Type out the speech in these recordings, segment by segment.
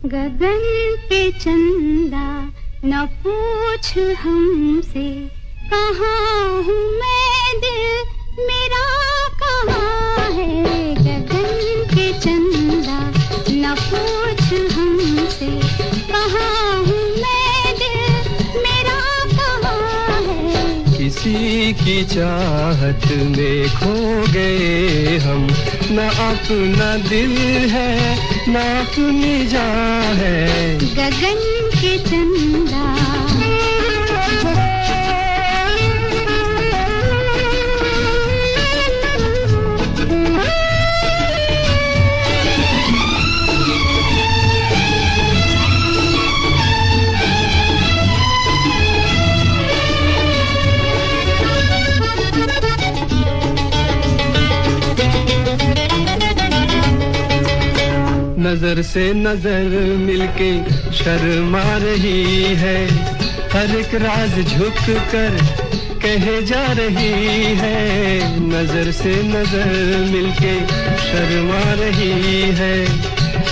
गगन पे चंदा न पूछ हमसे, कहाँ हूँ मैं, दिल मेरा कहाँ है। गगन पे चंदा न पूछ हमसे, कहाँ हूँ मैं, दिल मेरा कहाँ है। किसी की चाहत में खो गए हम, न अपना दिल है न अपनी जान है। गगन के चंदा नजर से नजर मिलके शर्मा रही है, हर एक राज झुक कर कहे जा रही है। नजर से नजर मिलके शर्मा रही है,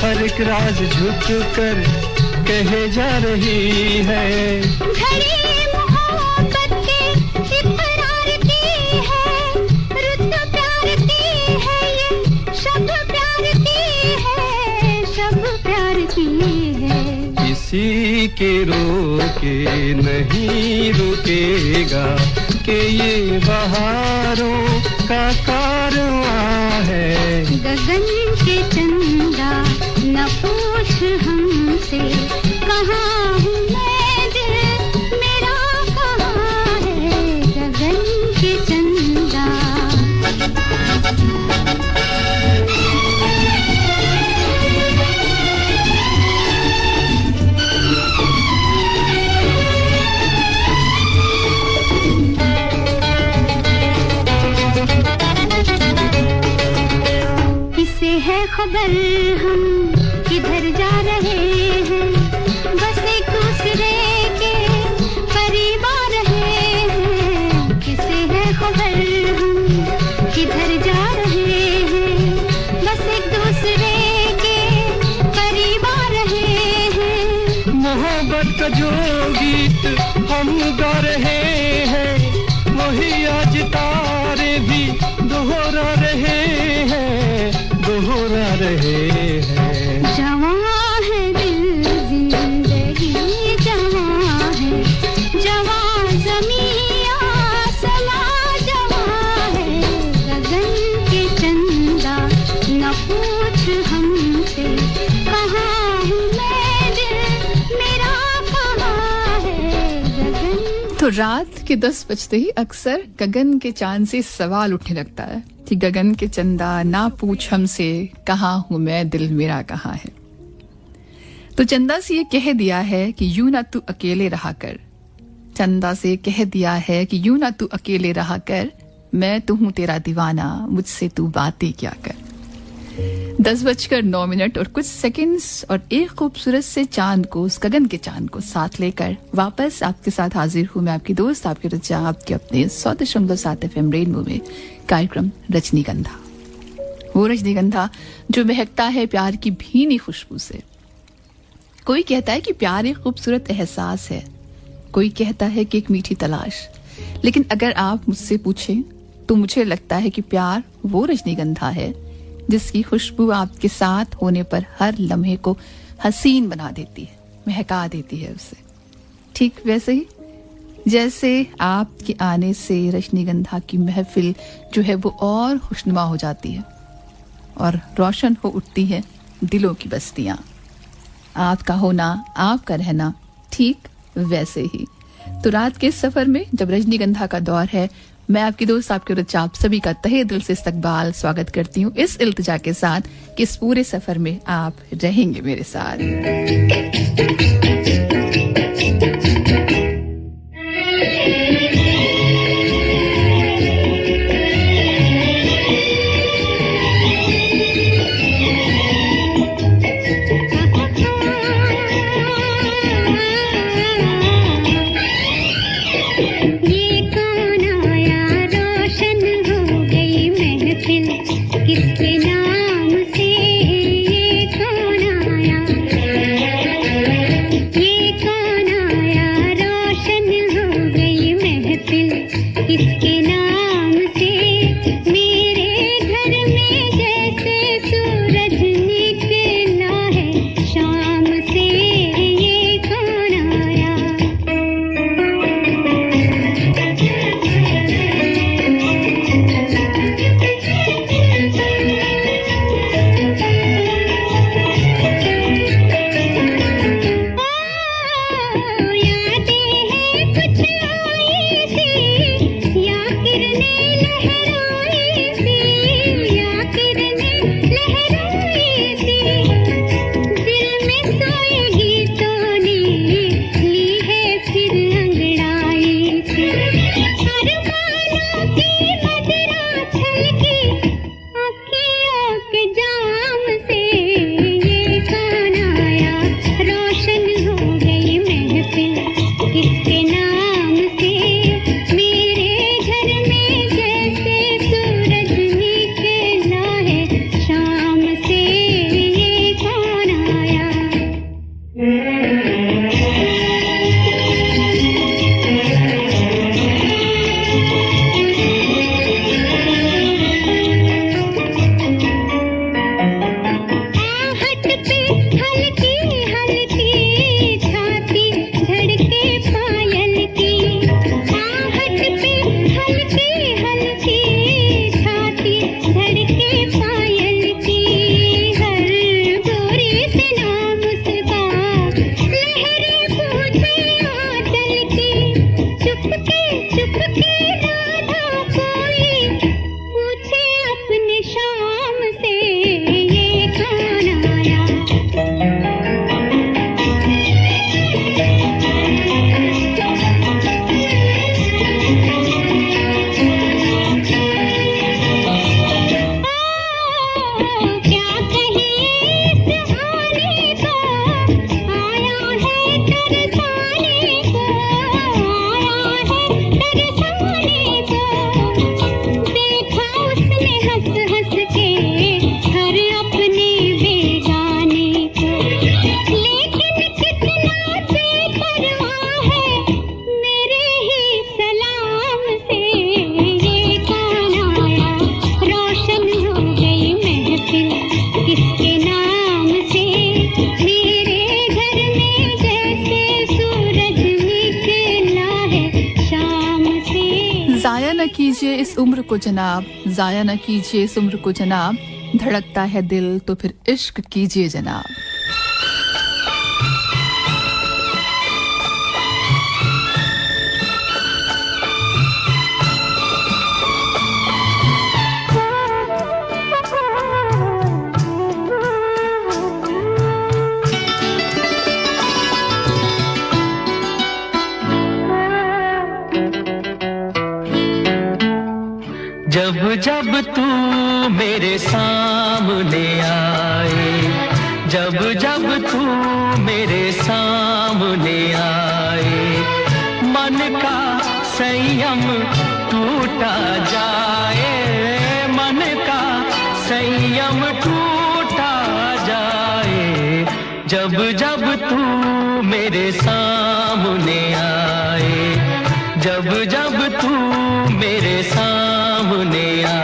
हर एक राज झुक कर कहे जा रही है। घड़ी मोहब्बत के इकरार की है, रुत प्यार की है, ये शब्द प्यार की है, शब्द प्यार की है। किसी के रोके नहीं रुकेगा कि ये बहारों का कारवां है। गगन के चंदा न पूछ हमसे, कहाँ हूँ मैं, दिल मेरा कहाँ है। गगन के चंदा है खबर हम किधर जा रहे हैं, बस एक दूसरे के करीब आ रहे हैं। किसे है खबर हम किधर जा रहे हैं, बस एक दूसरे के करीब आ रहे हैं। मोहब्बत का जो गीत हम गा रहे हैं, वही आज तारे भी दोहरा रहे हैं, दोहरा रहे हैं। जवां है दिल जिंदगी, जवां है, जवां ज़मीं आसमां जवां है। गगन के चंदा न पूछ हमसे, कहाँ हूँ मैं, दिल मेरा कहाँ है। गगन तो रात के 10 बजते ही अक्सर गगन के चांद से सवाल उठने लगता है कि गगन के चंदा ना पूछ हमसे, कहाँ हूं मैं, दिल मेरा कहाँ है। तो चंदा से ये कह दिया है कि यूं ना तू अकेले रहा कर। चंदा से कह दिया है कि यूं ना तू अकेले रहा कर, मैं तो हूं तेरा दीवाना, मुझसे तू बातें क्या कर। 10:09 और कुछ सेकंड्स और एक खूबसूरत से चांद को, उस गगन के चांद को साथ लेकर वापस आपके साथ हाजिर हूं मैं, आपकी दोस्त, आपकी रजा, आपके अपने 100.7 FM रेनबो में कार्यक्रम रजनीगंधा। वो रजनीगंधा जो महकता है प्यार की भीनी खुशबू से। कोई कहता है कि प्यार एक खूबसूरत एहसास है, कोई कहता है कि एक मीठी तलाश, लेकिन अगर आप मुझसे पूछें तो मुझे लगता है कि प्यार वो रजनीगंधा है जिसकी खुशबू आपके साथ होने पर हर लम्हे को हसीन बना देती है, महका देती है उसे। ठीक वैसे ही जैसे आपके आने से रजनीगंधा की महफिल जो है वो और खुशनुमा हो जाती है और रोशन हो उठती है दिलों की बस्तियां। आपका होना, आपका रहना, ठीक वैसे ही। तो रात के सफर में जब रजनीगंधा का दौर है, मैं आपकी दोस्त, आपके रजा, आप सभी का तहे दिल से इस्तकबाल, स्वागत करती हूँ इस इल्तिजा के साथ कि इस पूरे सफर में आप रहेंगे मेरे साथ। ये कौन आया, रोशन हो गई मैं। इस उम्र को जनाब, जाया न कीजिए इस उम्र को जनाब, धड़कता है दिल तो फिर इश्क कीजिए जनाब। जब जब तू मेरे सामने आए, जब जब तू मेरे सामने आए, मन का संयम टूटा जाए, मन का संयम टूटा जाए। जब जब तू मेरे सामने आए, जब जब तू मेरे सामने आए।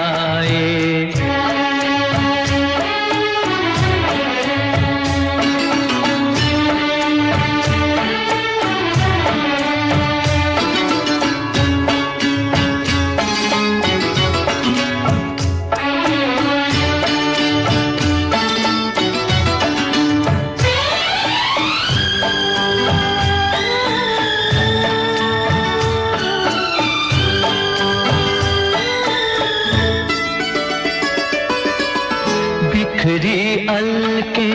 बिखरी अलके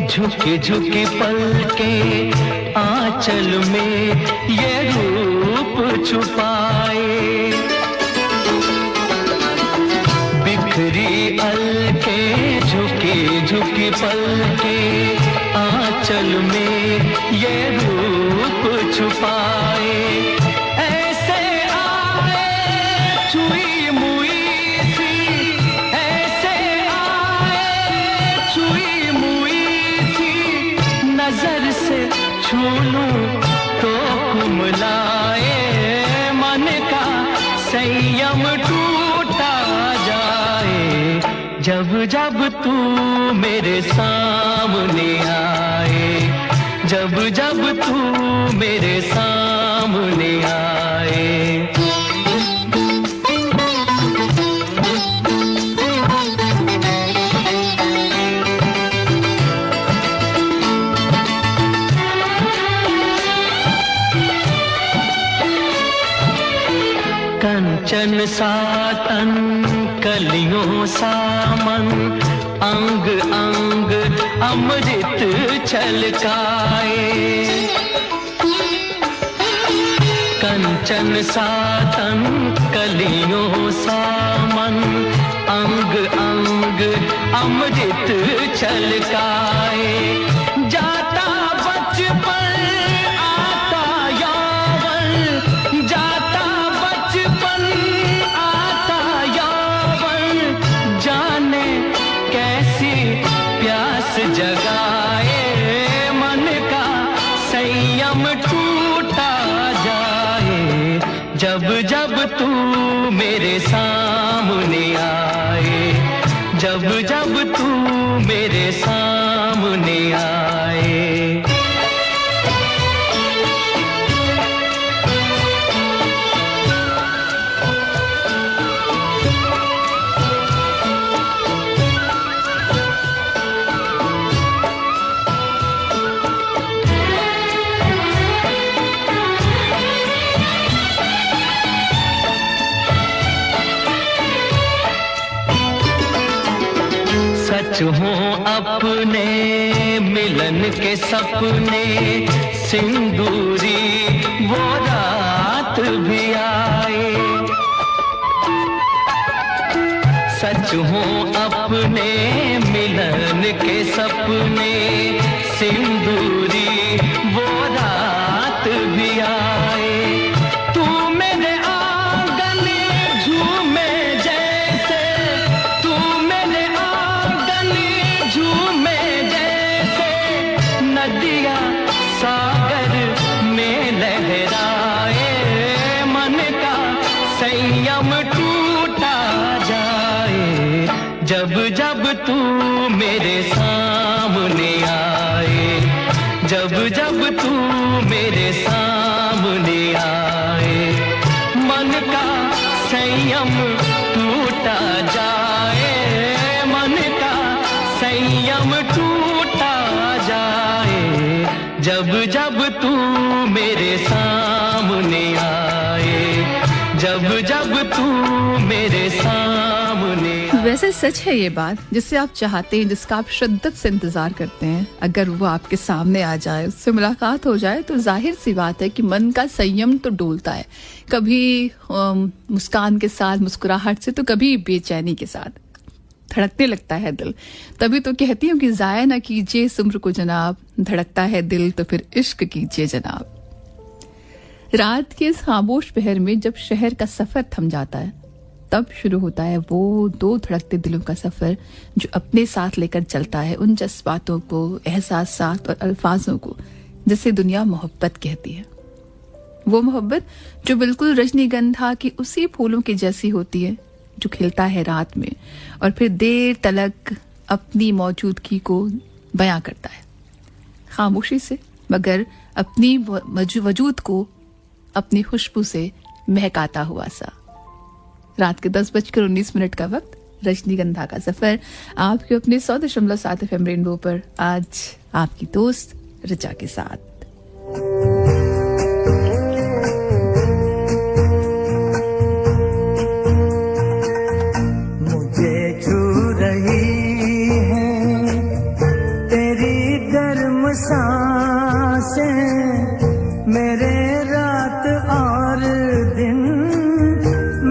झुकी झुकी पलके, आंचल में ये रूप छुपाए। बिखरी अलके झुकी झुकी पलके, आंचल में ये रूप छुपाए। ऐसे आए छुई मुई सी, ऐसे छुई मुई सी, नजर से छू लूं तो कुमलाए। मन का संयम टूटा जाए, जब जब तू मेरे सामने आए, जब जब तू मेरे सामने आए। कंचन सातन कलियों सामन, अंग अंग अमृत छलकाए। कंचन सातन कलियों सामन, अंग अंग अमृत छलकाए। जाता बचपन आता यौवन, जाता बचपन आता यौवन, जाने कैसी प्यास जगाए। मन का संयम टूटा जाए, जब जब तू मेरे सामने आए, जब जब तू मेरे सामने आए। सच हों अपने मिलन के सपने, सिंदूरी वो रात भी आए। सच हों अपने मिलन के सपने, सिंदूरी वो रात भी आए। तू मेरे आंगन झूमे जैसे, तू मेरे आंगन झूमे जैसे, नदिया सागर में लहराए। मन का संयम टूटा जाए, जब जब तू मेरे सामने आए, जब जब तू मेरे सामने आए। मन का संयम जब तू मेरे सामने आए, जब जब तू मेरे सामने। वैसे सच है ये बात, जिससे आप चाहते हैं, जिसका आप शिद्दत से इंतजार करते हैं, अगर वो आपके सामने आ जाए, उससे मुलाकात हो जाए, तो जाहिर सी बात है कि मन का संयम तो डोलता है, कभी मुस्कान के साथ, मुस्कुराहट से, तो कभी बेचैनी के साथ धड़कने लगता है दिल। तभी तो कहती हूँ कि जाया ना कीजिए इस उम्र को जनाब, धड़कता है दिल तो फिर इश्क कीजिए जनाब। रात के इस खामोश पहर में जब शहर का सफर थम जाता है, तब शुरू होता है वो दो धड़कते दिलों का सफर जो अपने साथ लेकर चलता है उन जज्बातों को, एहसासात और अल्फाजों को जिसे दुनिया मोहब्बत कहती है। वो मोहब्बत जो बिल्कुल रजनीगंधा की उसी फूलों की जैसी होती है जो खिलता है रात में और फिर देर तलक अपनी मौजूदगी को बयां करता है खामोशी से, मगर अपनी वजूद को अपनी खुशबू से महकाता हुआ सा। रात के 10:19 का वक्त, रजनीगंधा का सफर आपके अपने 100.7 FM रेनबो पर, आज आपकी दोस्त ऋचा के साथ। मेरे रात और दिन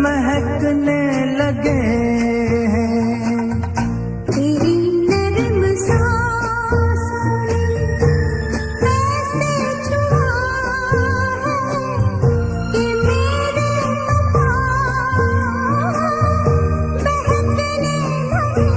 महकने लगे हैं, तेरी नरम सांसों ने ऐसे छुआ है कि मेरे बहकने लगे।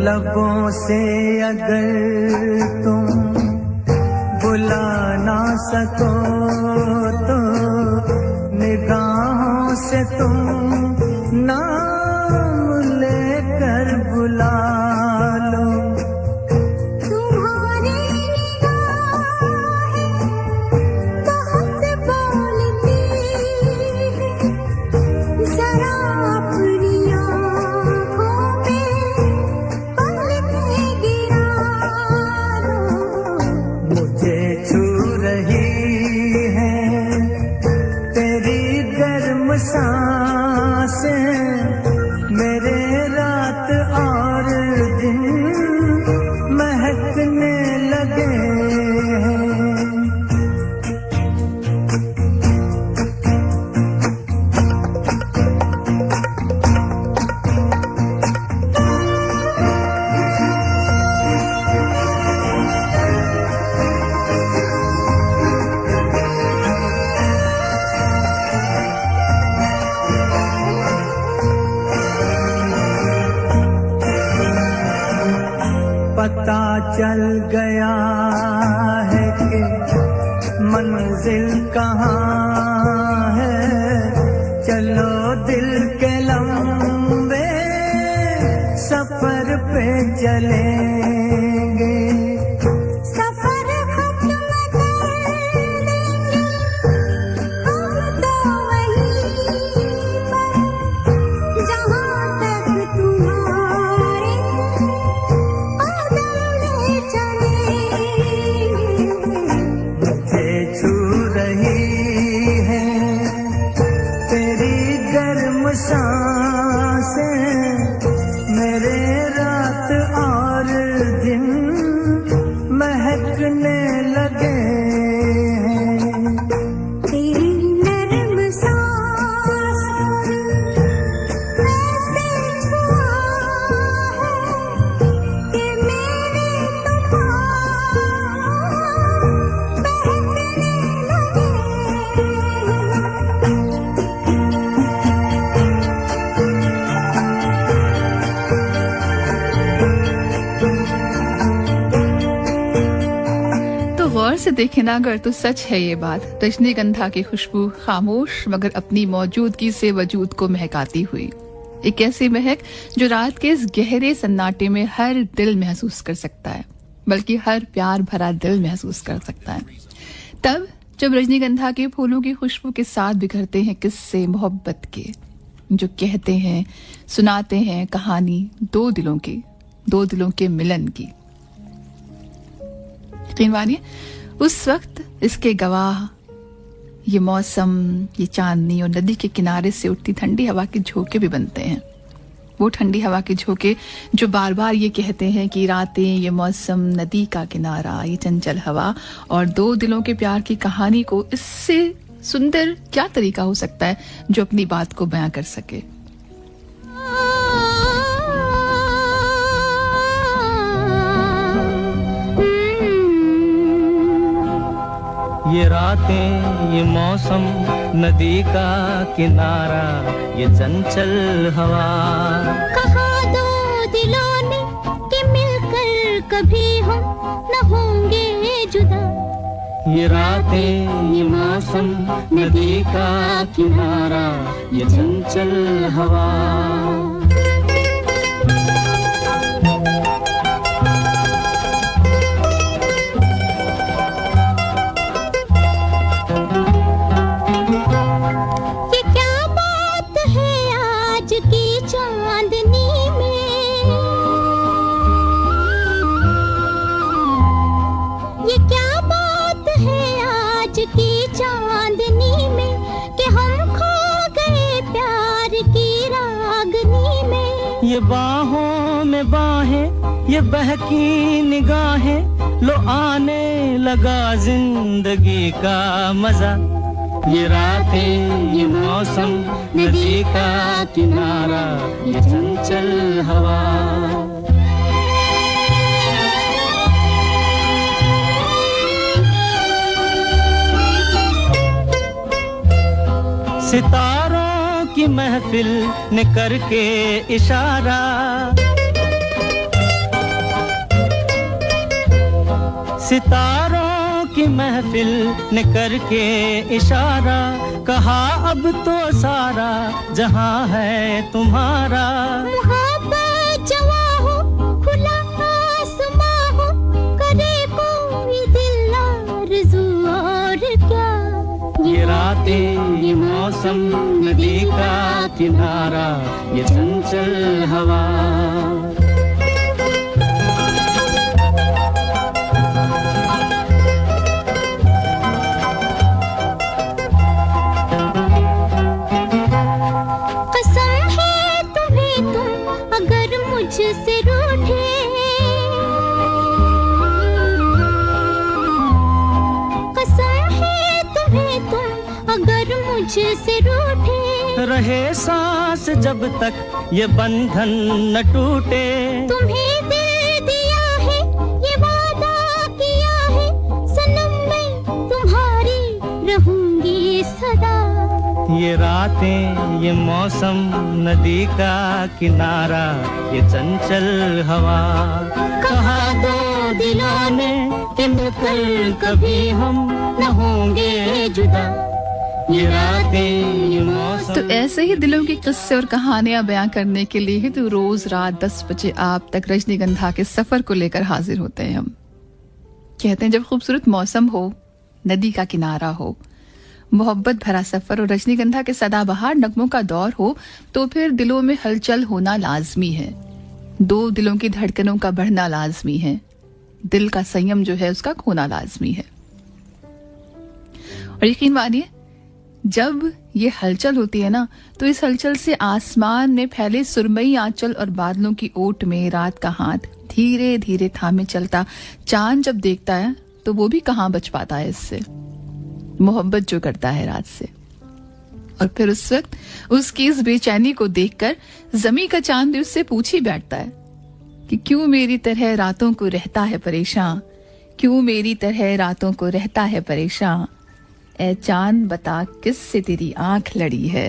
लबों से अगर तुम बुला ना सको तो निगाहों से तुम नाम लेकर बुला लो। तुम्हारी निगाहें बहुत बोलती हैं, जरा अपनी आँखों में पलकें गिरा लो। मुझे छू रही है तेरी गर्म सांसें, मेरे रात और दिन महकने लगे हैं। पता चल गया है कि मंजिल कहाँ है, चलो दिल के लंबे सफर पे चलेंगे। सफर खत्म कर देंगे हम तो वहीं पर, जहाँ तक तुम्हारे कदम ले चलेंगे। मुझे छू रही है तेरी गर्म सांसें, मेरे रात और दिन महकने लगे हैं। तेरी नरम सांसों ने ऐसे छुआ है कि मेरे बहकने लगे। तो गौर से देखे ना अगर तो सच है ये बात, रजनीगंधा की खुशबू खामोश मगर अपनी मौजूदगी से वजूद को महकाती हुई। एक ऐसी महक जो रात के इस गहरे सन्नाटे में हर दिल महसूस कर सकता है, बल्कि हर प्यार भरा दिल महसूस कर सकता है। तब जब रजनीगंधा के फूलों की खुशबू के साथ बिखरते हैं किस्से मोहब्बत के, जो कहते हैं, सुनाते हैं कहानी दो दिलों के मिलन की। यकीन मानिए उस वक्त इसके गवाह ये मौसम, ये चांदनी और नदी के किनारे से उठती ठंडी हवा के झोंके भी बनते हैं। वो ठंडी हवा के झोंके जो बार बार ये कहते हैं कि रातें, ये मौसम, नदी का किनारा, ये चंचल हवा और दो दिलों के प्यार की कहानी को इससे सुंदर क्या तरीका हो सकता है जो अपनी बात को बयां कर सके। ये रातें, ये मौसम, नदी का किनारा, ये चंचल हवा, कहा दो दिलों ने कि मिलकर कभी हम न होंगे जुदा। ये रातें, ये मौसम, नदी का किनारा, ये चंचल हवा। ये बाहों में बाहें, ये बहकी निगाहें, लो आने लगा जिंदगी का मजा। ये रातें, ये मौसम, नदी का किनारा, ये चंचल हवा। सितारों की महफिल ने करके इशारा, सितारों की महफिल ने करके इशारा, कहा अब तो सारा जहां है तुम्हारा। मोहब्बत जवां हो, खुला आसमां हो, करे कोई दिल आरज़ू और क्या। ये रातें, ये मौसम, नदी का किनारा, ये चंचल हवा। कसम है तुम्हें तुम अगर मुझसे रूठे, मुझसे रूठे, रहे सांस जब तक ये बंधन न टूटे। तुम्हें दिल दिया है, ये वादा किया है, सनम मैं तुम्हारी रहूंगी सदा। ये रातें, ये मौसम, नदी का किनारा, ये चंचल हवा, कहा दो दिलों ने कि मिलकर कभी हम न होंगे जुदा। ये रातें, ये मौसम। तो ऐसे ही दिलों की किस्से और कहानियां बयां करने के लिए ही तो रोज रात 10 बजे आप तक रजनीगंधा के सफर को लेकर हाजिर होते हैं हम। कहते हैं जब खूबसूरत मौसम हो, नदी का किनारा हो, मोहब्बत भरा सफर और रजनीगंधा के सदाबहार नगमों का दौर हो, तो फिर दिलों में हलचल होना लाजमी है। दो दिलों की धड़कनों का बढ़ना लाजमी है। दिल का संयम जो है उसका खोना लाजमी है। और यकीन मानिए जब ये हलचल होती है ना, तो इस हलचल से आसमान में फैले सुरमई आंचल और बादलों की ओट में रात का हाथ धीरे धीरे थामे चलता चांद जब देखता है तो वो भी कहाँ बच पाता है इससे, मोहब्बत जो करता है रात से। और फिर उस वक्त उसकी इस बेचैनी को देखकर जमी का चांद भी उससे पूछ ही बैठता है कि क्यों मेरी तरह रातों को रहता है परेशान, क्यों मेरी तरह रातों को रहता है परेशान, ऐ चांद बता किससे तेरी आंख लड़ी है।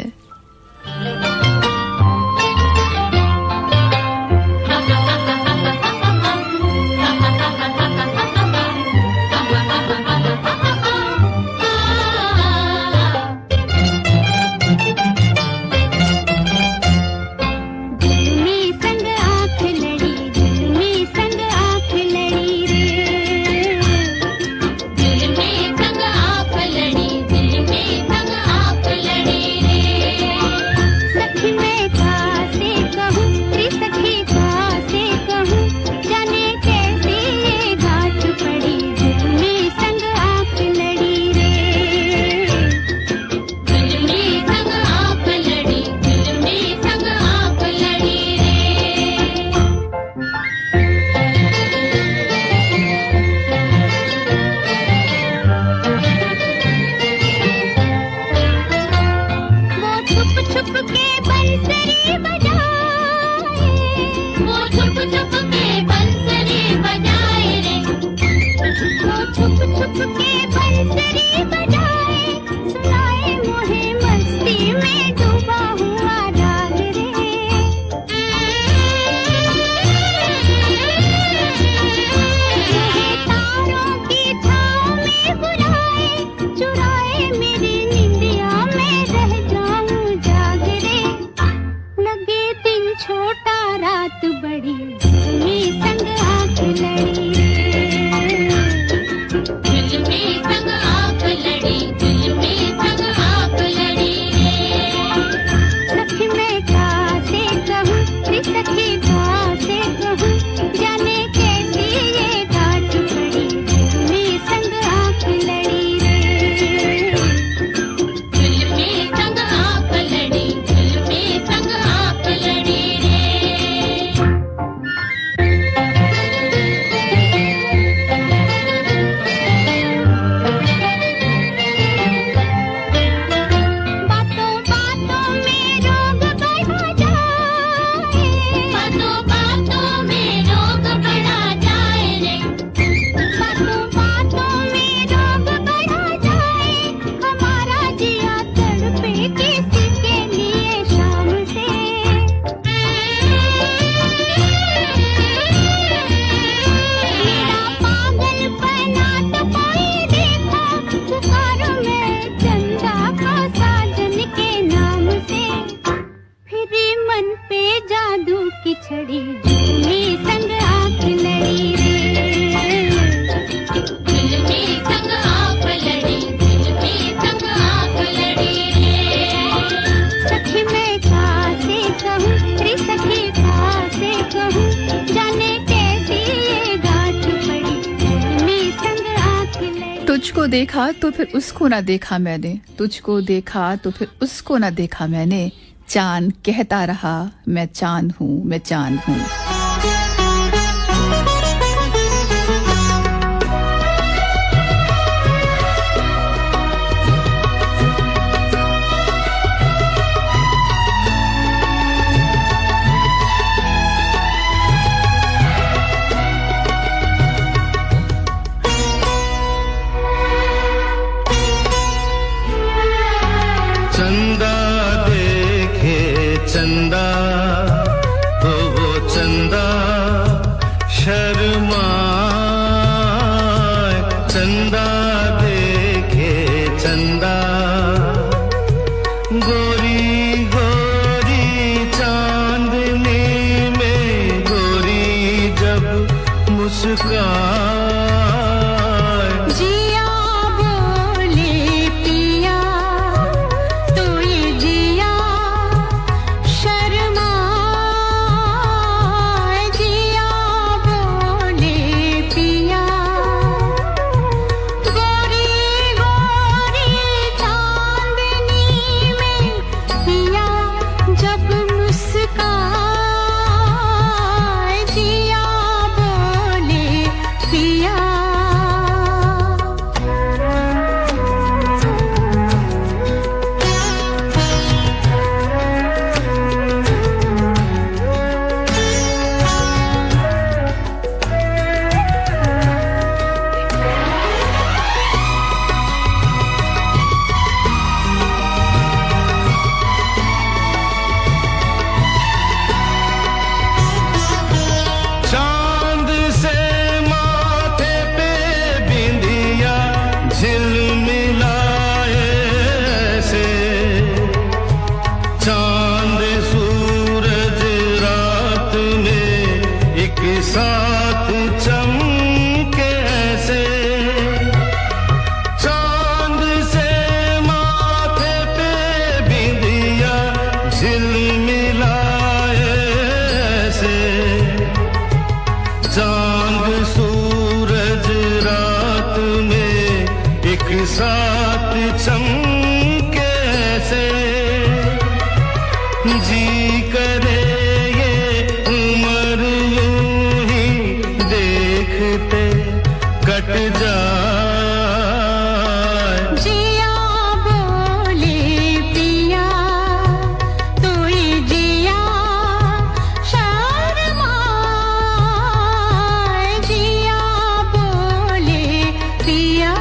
केसरी बजाए सुनाए मोहे मस्ती में डूबा हुआ राग रे तारों की छाँव में बुलाए चुराए मेरी निंदिया में रह जाऊं जाग रे लगे दिन छोटा रात बड़ी जुल्मी संग आँख लड़ी जुल्मी संग आँख लड़ी जुल्मी संग आँख लड़ी सखी मैं कैसे कहूँ सखी कैसे कहूँ जाने कैसी ये गाँठ पड़ी जुल्मी संग आँख लड़ी रे जुल्मी संग आँख लड़ी जुल्मी संग आँख लड़ी रे बातों बातों में रोग बढ़ा जाए बातों बातों में रोग बढ़ा जाए रे बातों बातों में रोग बढ़ा जाए हमारा जिया तड़पे किसी के लिए शाम से मेरा पागलपना तो कोई देखो पुकारो मैं चंदा का साजन के नाम से फिर मन पे जादू की छड़ी जुल्मी संग आँख लड़ी रे जुल्मी संग आँख लड़ी जुल्मी संग आँख लड़ी रे सखी मैं कैसे कहूँ सखी कैसे कहूँ जाने कैसी ये गाँठ पड़ी जुल्मी संग आँख लड़ी तुझको देखा तो फिर उसको ना देखा मैंने तुझको देखा तो फिर उसको ना देखा मैंने चांद कहता रहा मैं चांद हूँ मैं चांद हूँ चंदा देखे चंदा तो वो चंदा शर्माए चंदा देखे चंदा गोरी गोरी चांदनी में गोरी जब मुस्काए जिया बोले पिया तो ये जिया शर्माए जिया बोले पिया गोरी गोरी चांदनी में पिया जब मुस्काए जिया बोले पिया चांद से माथे पे बिंदिया झिलमिलाए से चांद सूरज रात में एक साथ चमके ऐसे चांद से माथे पे बिंदिया झिलमिलाए से चांद सूरज रात में एक साथ चमके से जी करे ये उम्र यूं ही देखते कट जाए जिया बोले पिया तो ये जिया शर्माए जिया बोले पिया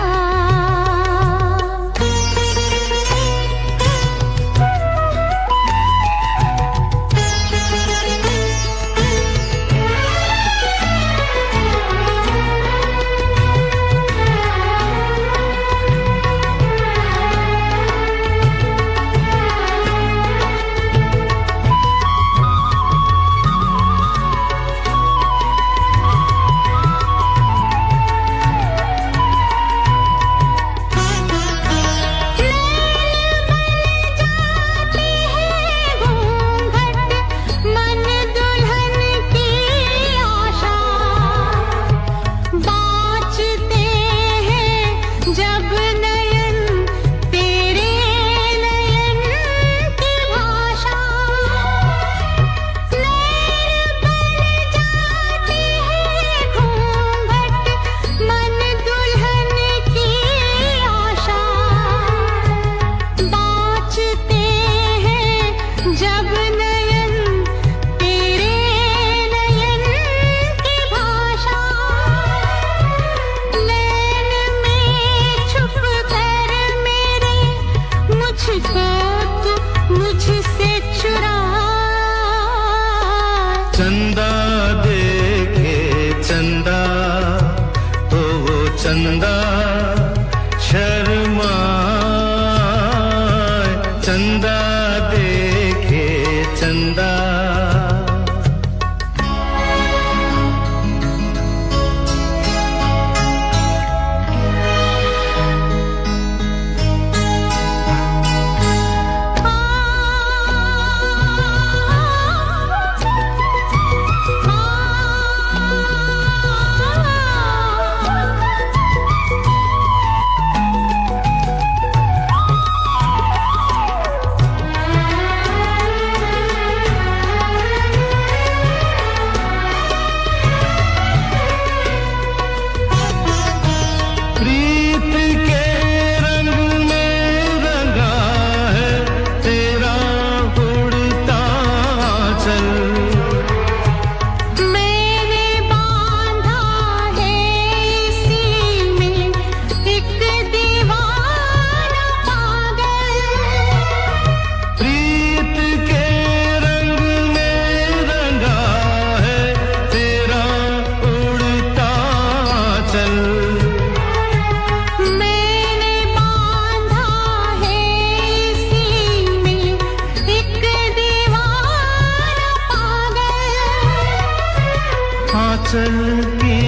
आंचल की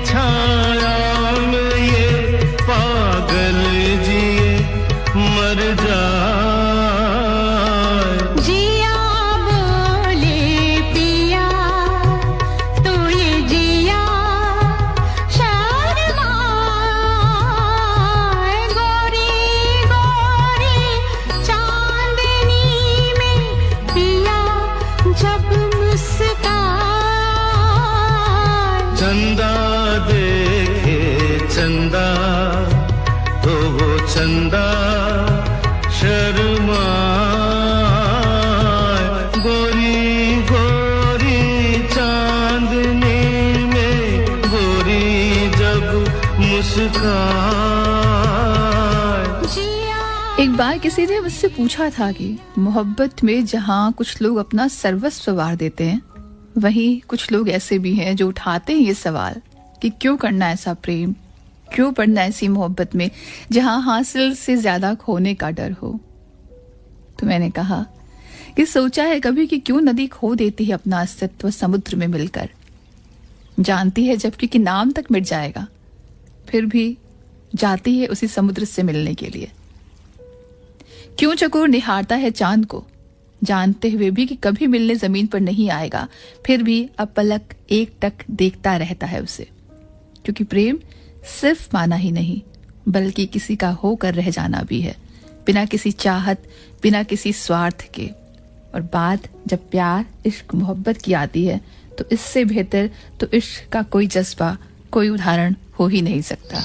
छाया में ये पागल जिए मर जाए। जिया बोले पिया तो ये जिया शर्माए। गोरी गोरी चांदनी में पिया जब चंदा देखे चंदा तो वो चंदा शर्माए। गोरी गोरी चांदनी में गोरी जब मुस्काए। एक बार किसी ने मुझसे पूछा था कि मोहब्बत में जहाँ कुछ लोग अपना सर्वस्व वार देते हैं, वहीं कुछ लोग ऐसे भी हैं जो उठाते हैं ये सवाल कि क्यों करना ऐसा प्रेम, क्यों पड़ना ऐसी मोहब्बत में जहां हासिल से ज्यादा खोने का डर हो। तो मैंने कहा कि सोचा है कभी कि क्यों नदी खो देती है अपना अस्तित्व समुद्र में मिलकर, जानती है जबकि कि नाम तक मिट जाएगा, फिर भी जाती है उसी समुद्र से मिलने के लिए। क्यों चकोर निहारता है चांद को, जानते हुए भी कि कभी मिलने जमीन पर नहीं आएगा, फिर भी अब पलक एक टक देखता रहता है उसे। क्योंकि प्रेम सिर्फ माना ही नहीं बल्कि किसी का होकर रह जाना भी है, बिना किसी चाहत, बिना किसी स्वार्थ के। और बात जब प्यार इश्क मोहब्बत की आती है तो इससे बेहतर तो इश्क का कोई जज्बा, कोई उदाहरण हो ही नहीं सकता।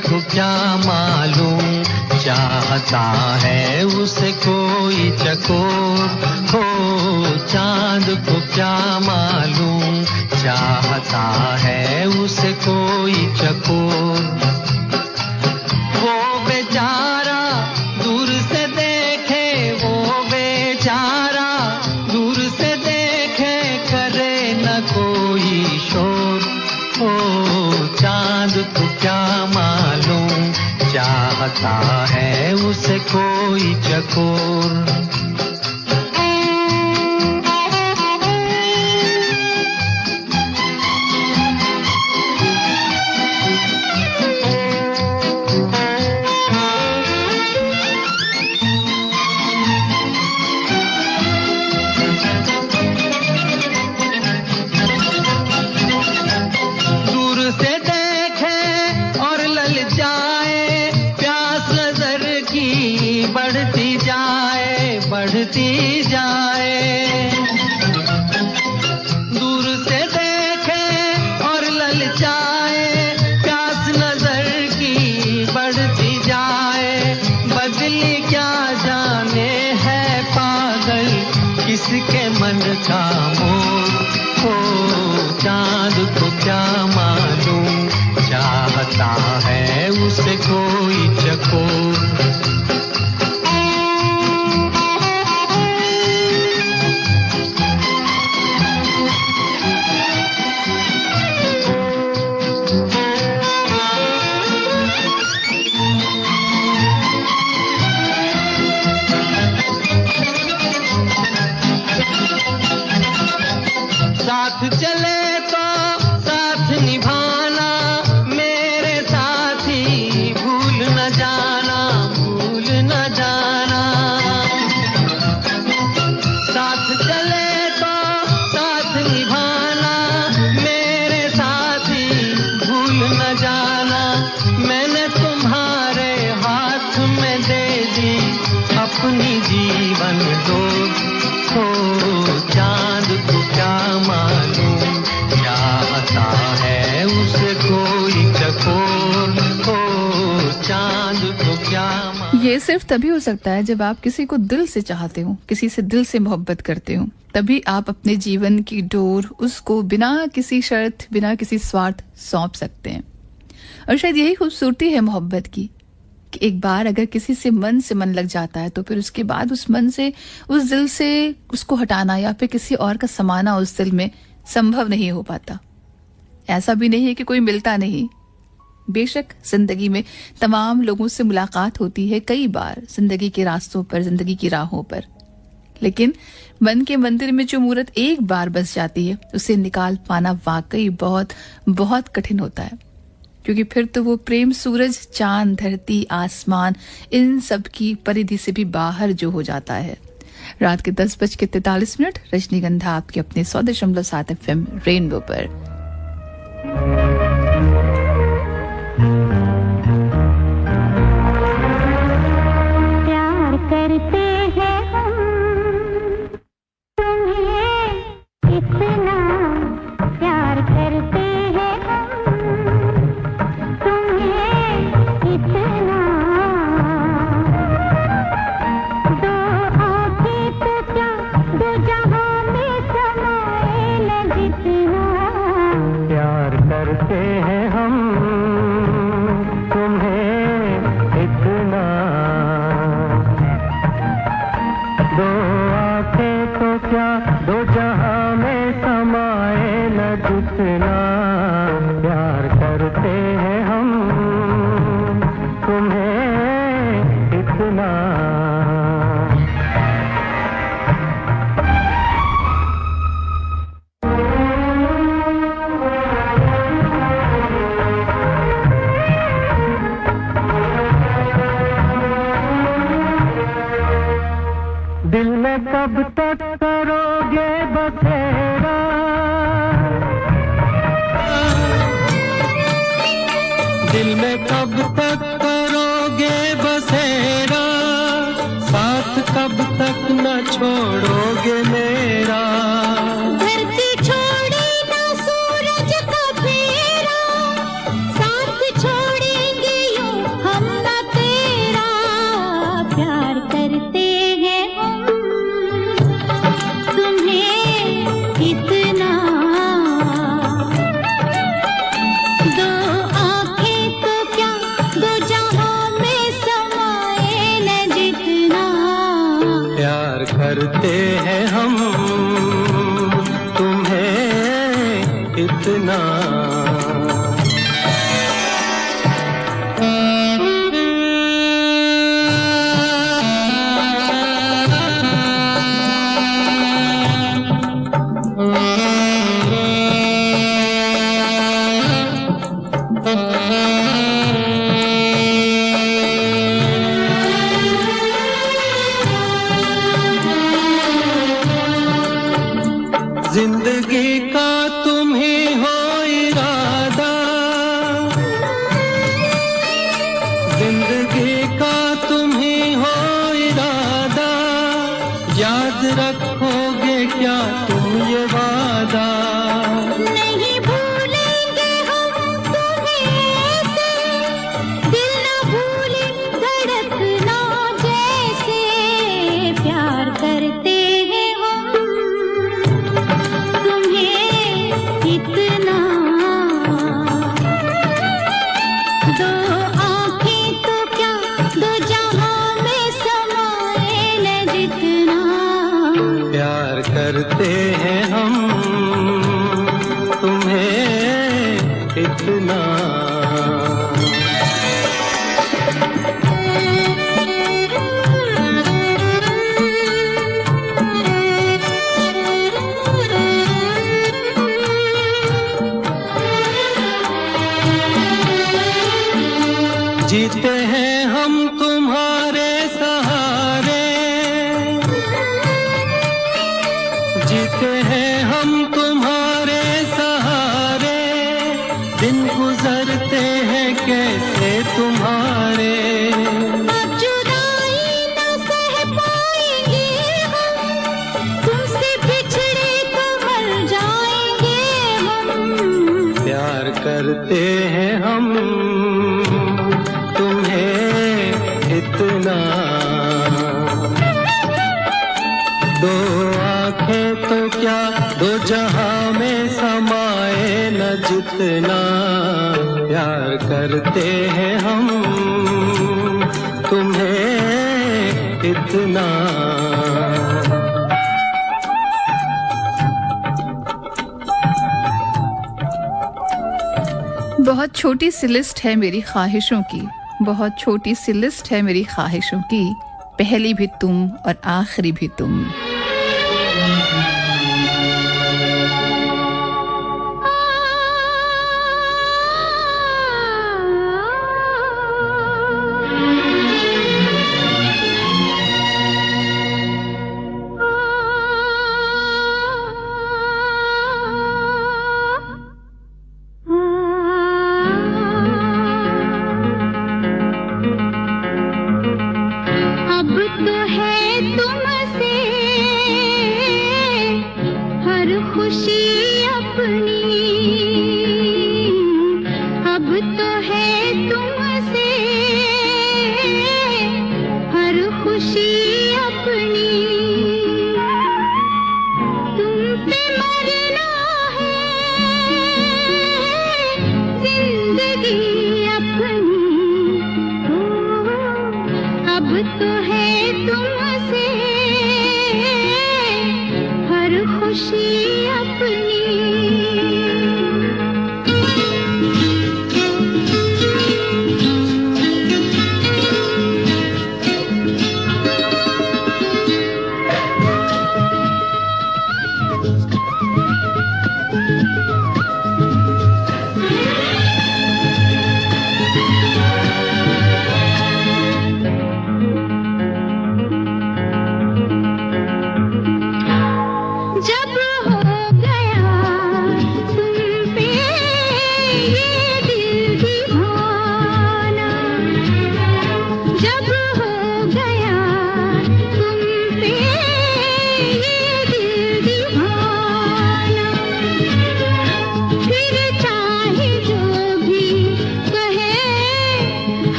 को क्या मालूम चाहता है उसे कोई चकोर हो। चांद को क्या मालूम चाहता है उसे कोई चकोर। वो बेचारा दूर से देखे, वो बेचारा दूर से देखे, करे न कोई शोर हो। चांद को क्या मालूम चाहता है उसे कोई चकोर। बढ़ती जाए, दूर से देखे और ललचाए, प्यास नजर की बढ़ती जाए। बदली क्या जाने है पागल किसके मन का मोर हो। चांद को क्या मालूम चाहता है उसे कोई चकोर। साथ चले तो साथ निभाना, मेरे साथी भूल न ये सिर्फ तभी हो सकता है जब आप किसी को दिल से चाहते हो, किसी से दिल से मोहब्बत करते हो, तभी आप अपने जीवन की डोर उसको बिना किसी शर्त, बिना किसी स्वार्थ सौंप सकते हैं। और शायद यही खूबसूरती है मोहब्बत की कि एक बार अगर किसी से मन लग जाता है तो फिर उसके बाद उस मन से, उस दिल से उसको हटाना या फिर किसी और का समाना उस दिल में संभव नहीं हो पाता। ऐसा भी नहीं है कि कोई मिलता नहीं। बेशक जिंदगी में तमाम लोगों से मुलाकात होती है कई बार, जिंदगी के रास्तों पर, जिंदगी की राहों पर, लेकिन मन के मंदिर में जो मूर्त एक बार बस जाती है उसे निकाल पाना वाकई बहुत बहुत कठिन होता है, क्योंकि फिर तो वो प्रेम सूरज, चांद, धरती, आसमान, इन सब की परिधि से भी बाहर जो हो जाता है। रात के 10:43 रजनीगंधा आपके अपने 100.7 FM रेनबो पर। प्यार करते हैं हम, तुम्हें इतना प्यार करते हैं हम, तुम्हें इतना। दो आँखें तो क्या, दो जहां में समाए न जितना। प्यार करते हैं हम तुम्हें इतना। दो आँखें तो क्या, दो जहां में समाए न जितना। प्यार करते हैं हम तुम्हें इतना। दिल में कब तक करोगे बसेरा। दिल में कब तक करोगे बसेरा, साथ कब तक न छोड़ोगे मेरा। धरती छोड़े ना सूरज का फेरा, साथ छोड़ेंगे यूं हम ना तेरा। प्यार करते हैं हम तुम्हें इतना। दो आँखें तो क्या, दो जहां में समाए न जितना। प्यार करते हैं हम तुम्हें इतना। जिंदगी का तुम ही हो इरादा, जिंदगी का तुम ही हो इरादा। याद रखोगे क्या तुम ये वादा। नहीं भूलेंगे हम तुम्हें ऐसे, दिल न भूले धड़कना जैसे। प्यार करते हैं हम तुम्हें इतना। दो आँखें तो क्या, दो जहां में समाए न जितना। प्यार करते हैं हम तुम्हें इतना। जीते हैं हम तुम्हारे सहारे, जीते हैं हम तुम्हारे सहारे। दिन गुजरते हैं कैसे तुम्हारे। अब जुदाई न सह पाएंगे हम, तुमसे बिछड़े तो मर जाएंगे हम। प्यार करते हैं हम तुम्हें इतना। दो आंखें तो क्या दो जहां में समाए न जितना प्यार करते हैं हम तुम्हें इतना। बहुत छोटी सी लिस्ट है मेरी ख्वाहिशों की, बहुत छोटी सी लिस्ट है मेरी ख्वाहिशों की, पहली भी तुम और आखिरी भी तुम।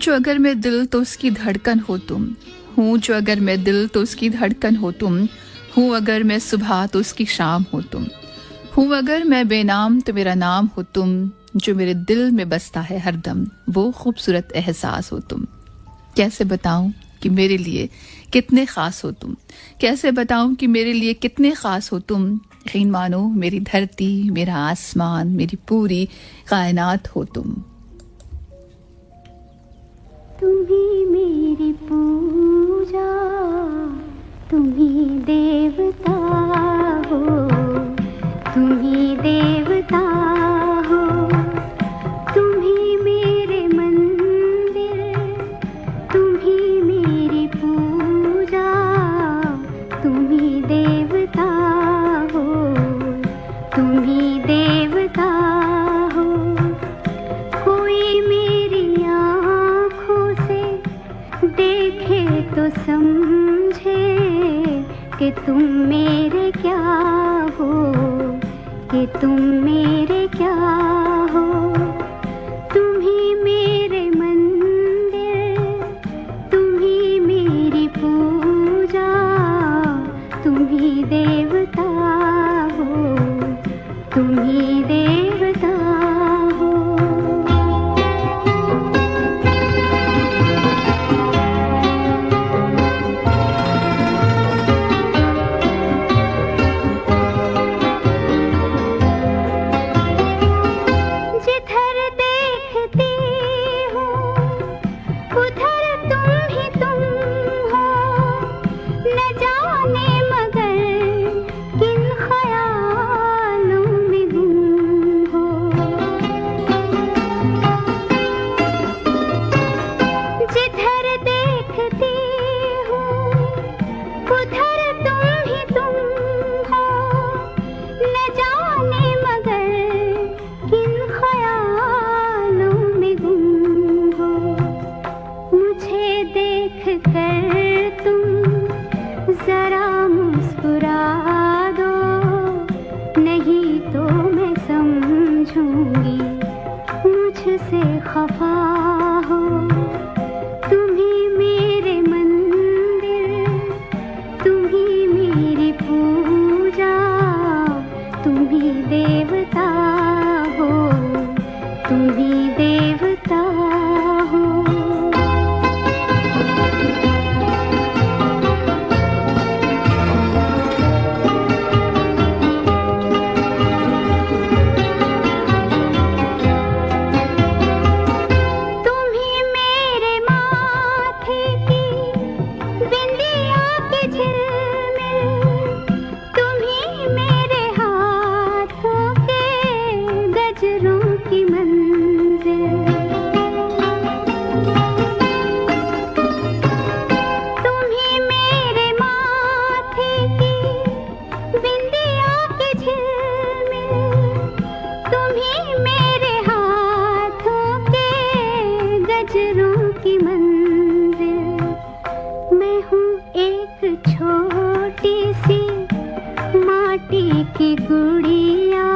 जो अगर मैं दिल तो उसकी धड़कन हो तुम, हूँ जो अगर मैं दिल तो उसकी धड़कन हो तुम, हूँ अगर मैं सुबह तो उसकी शाम हो तुम, हूँ अगर मैं बेनाम तो मेरा नाम हो तुम, जो मेरे दिल में बसता है हरदम वो खूबसूरत एहसास हो तुम। कैसे बताऊं कि मेरे लिए कितने ख़ास हो तुम, कैसे बताऊं कि मेरे लिए कितने ख़ास हो तुम। यकीन मानो मेरी धरती, मेरा आसमान, मेरी पूरी कायनात हो तुम। तुम्ही मेरी पूजा, तुम्ही देवता हो, तुम्ही देवता हो, तुम्ही मेरे मंदिर, तुम्ही मेरी पूजा, तुम्ही देवता हो, तुम्ही देवता हो। कोई मेरी आँखों से देखे तो समझे कि तुम मेरे क्या हो, कि तुम मेरे क्या हो। तुम्ही मेरे मंदिर, तुम्ही मेरी पूजा, तुम्ही देवता हो, तुम्ही देवता हो। जिधर देखती हूँ उधर तुम ही तुम हो, न जाने मगर किन ख्यालों में गुम हो। जिधर देखती हूँ उधर तुम ही तुम हो, न जाने मगर किन ख्यालों में गुम हो। मुझे देख कर तुम जरा मुस्कुरा दो, नहीं तो मैं समझूंगी मुझसे खफा हो। तुम्ही मेरे मंदिर, तुम्ही मेरी पूजा, तुम्ही देवता हो, तुम्ही देवता हो। तुम्ही मेरे माथे की बिंदिया की झिलमिल, तुम्ही मेरे हाथों के गजरों की मंजिल। तुम्ही मेरे माथे की बिंदिया की झिलमिल, तुम्ही मेरे हाथों के गजरों की मंजिल। मैं हूँ एक छोटी सी माटी की गुड़िया,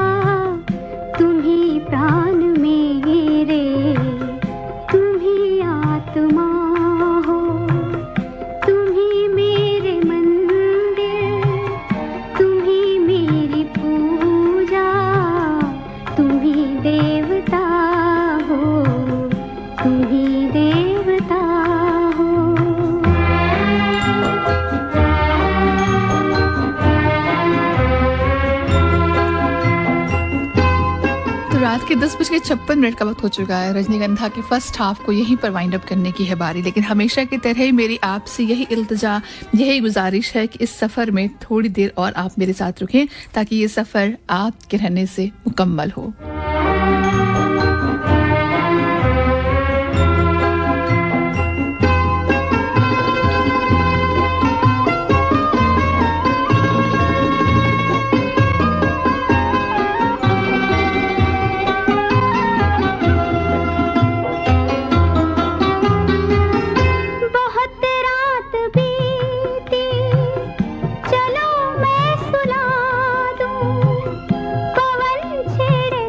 तुम्ही प्राण मेरे, तुम्ही आत्मा हो। तुम्ही मेरे मंदिर, तुम्ही मेरी पूजा, तुम्ही देवता हो, तुम्ही देवता हो। तो रात के 10:56 का वक्त हो चुका है। रजनीगंधा की फर्स्ट हाफ को यहीं पर वाइंड अप करने की है बारी, लेकिन हमेशा की तरह ही मेरी आपसे यही इल्तिजा, यही गुजारिश है कि इस सफ़र में थोड़ी देर और आप मेरे साथ रुकें ताकि ये सफ़र आपके रहने से मुकम्मल हो। बहुत रात बीती, चलो मैं सुला दूं, पवन छेड़े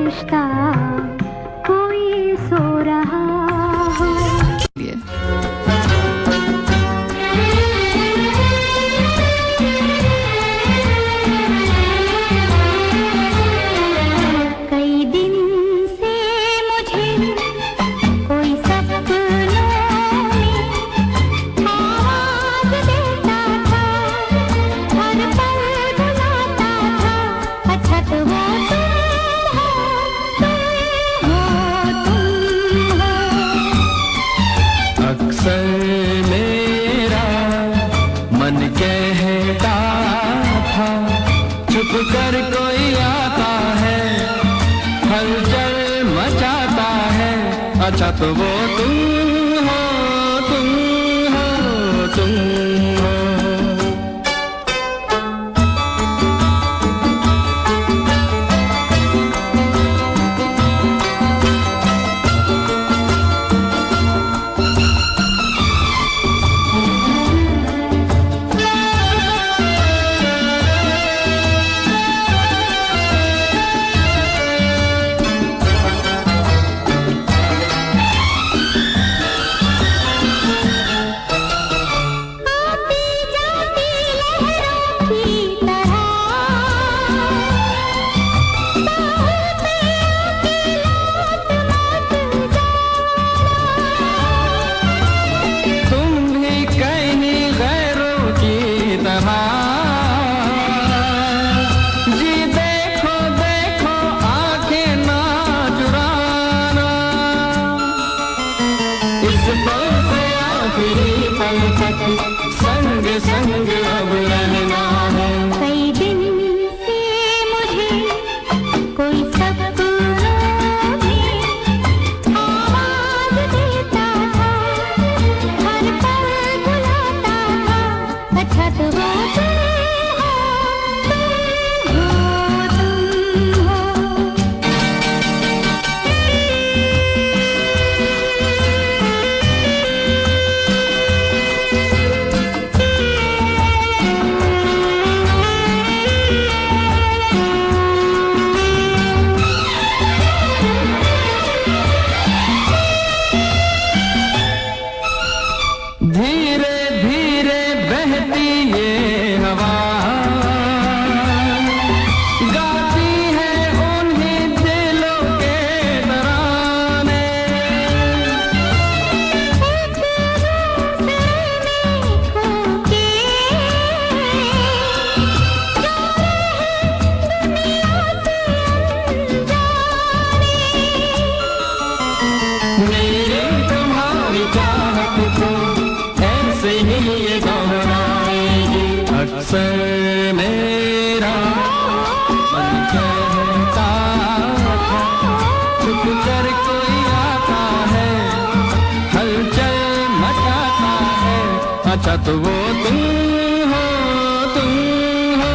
सोचता कोई सो रहा हो। कई दिन से मुझे कोई सपनों में आवाज देता था, हर पल बुलाता था, अच्छा तो वो तुम हो। अक्सर मेरा मन कहता था, छुप कर कोई आता है, हलचल मचाता है, अच्छा तो वो तुम हो, तुम हो, तुम हो। संग संग अब रहना है। कई दिन से मुझे कोई सपनों में आवाज देता था, हर पल बुलाता था, अच्छा तो वो अक्सर मेरा मन कहता था, छुप कर कोई आता है, हलचल मचाता है, अच्छा तो वो तुम हो, तुम हो,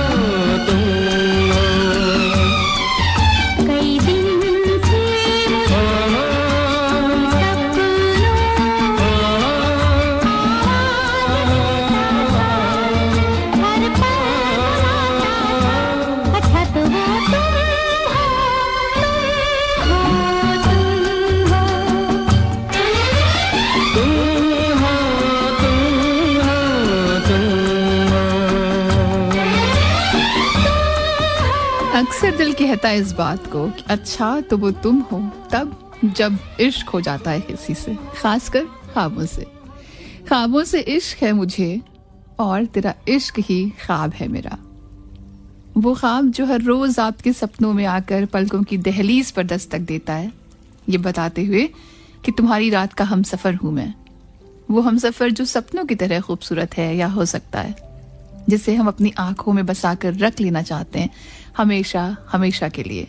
तुम हो। कई दिन से अक्सर दिल कहता है इस बात को कि अच्छा तो वो तुम हो तब जब इश्क हो जाता है किसी से, खासकर ख्वाबों से। ख्वाबों से इश्क है मुझे और तेरा इश्क ही ख्वाब है मेरा। वो ख्वाब जो हर रोज आपके सपनों में आकर पलकों की दहलीज पर दस्तक देता है, ये बताते हुए कि तुम्हारी रात का हमसफर हूं मैं। वो हमसफर जो सपनों की तरह खूबसूरत है या हो सकता है, जिसे हम अपनी आंखों में बसाकर रख लेना चाहते हैं हमेशा हमेशा के लिए।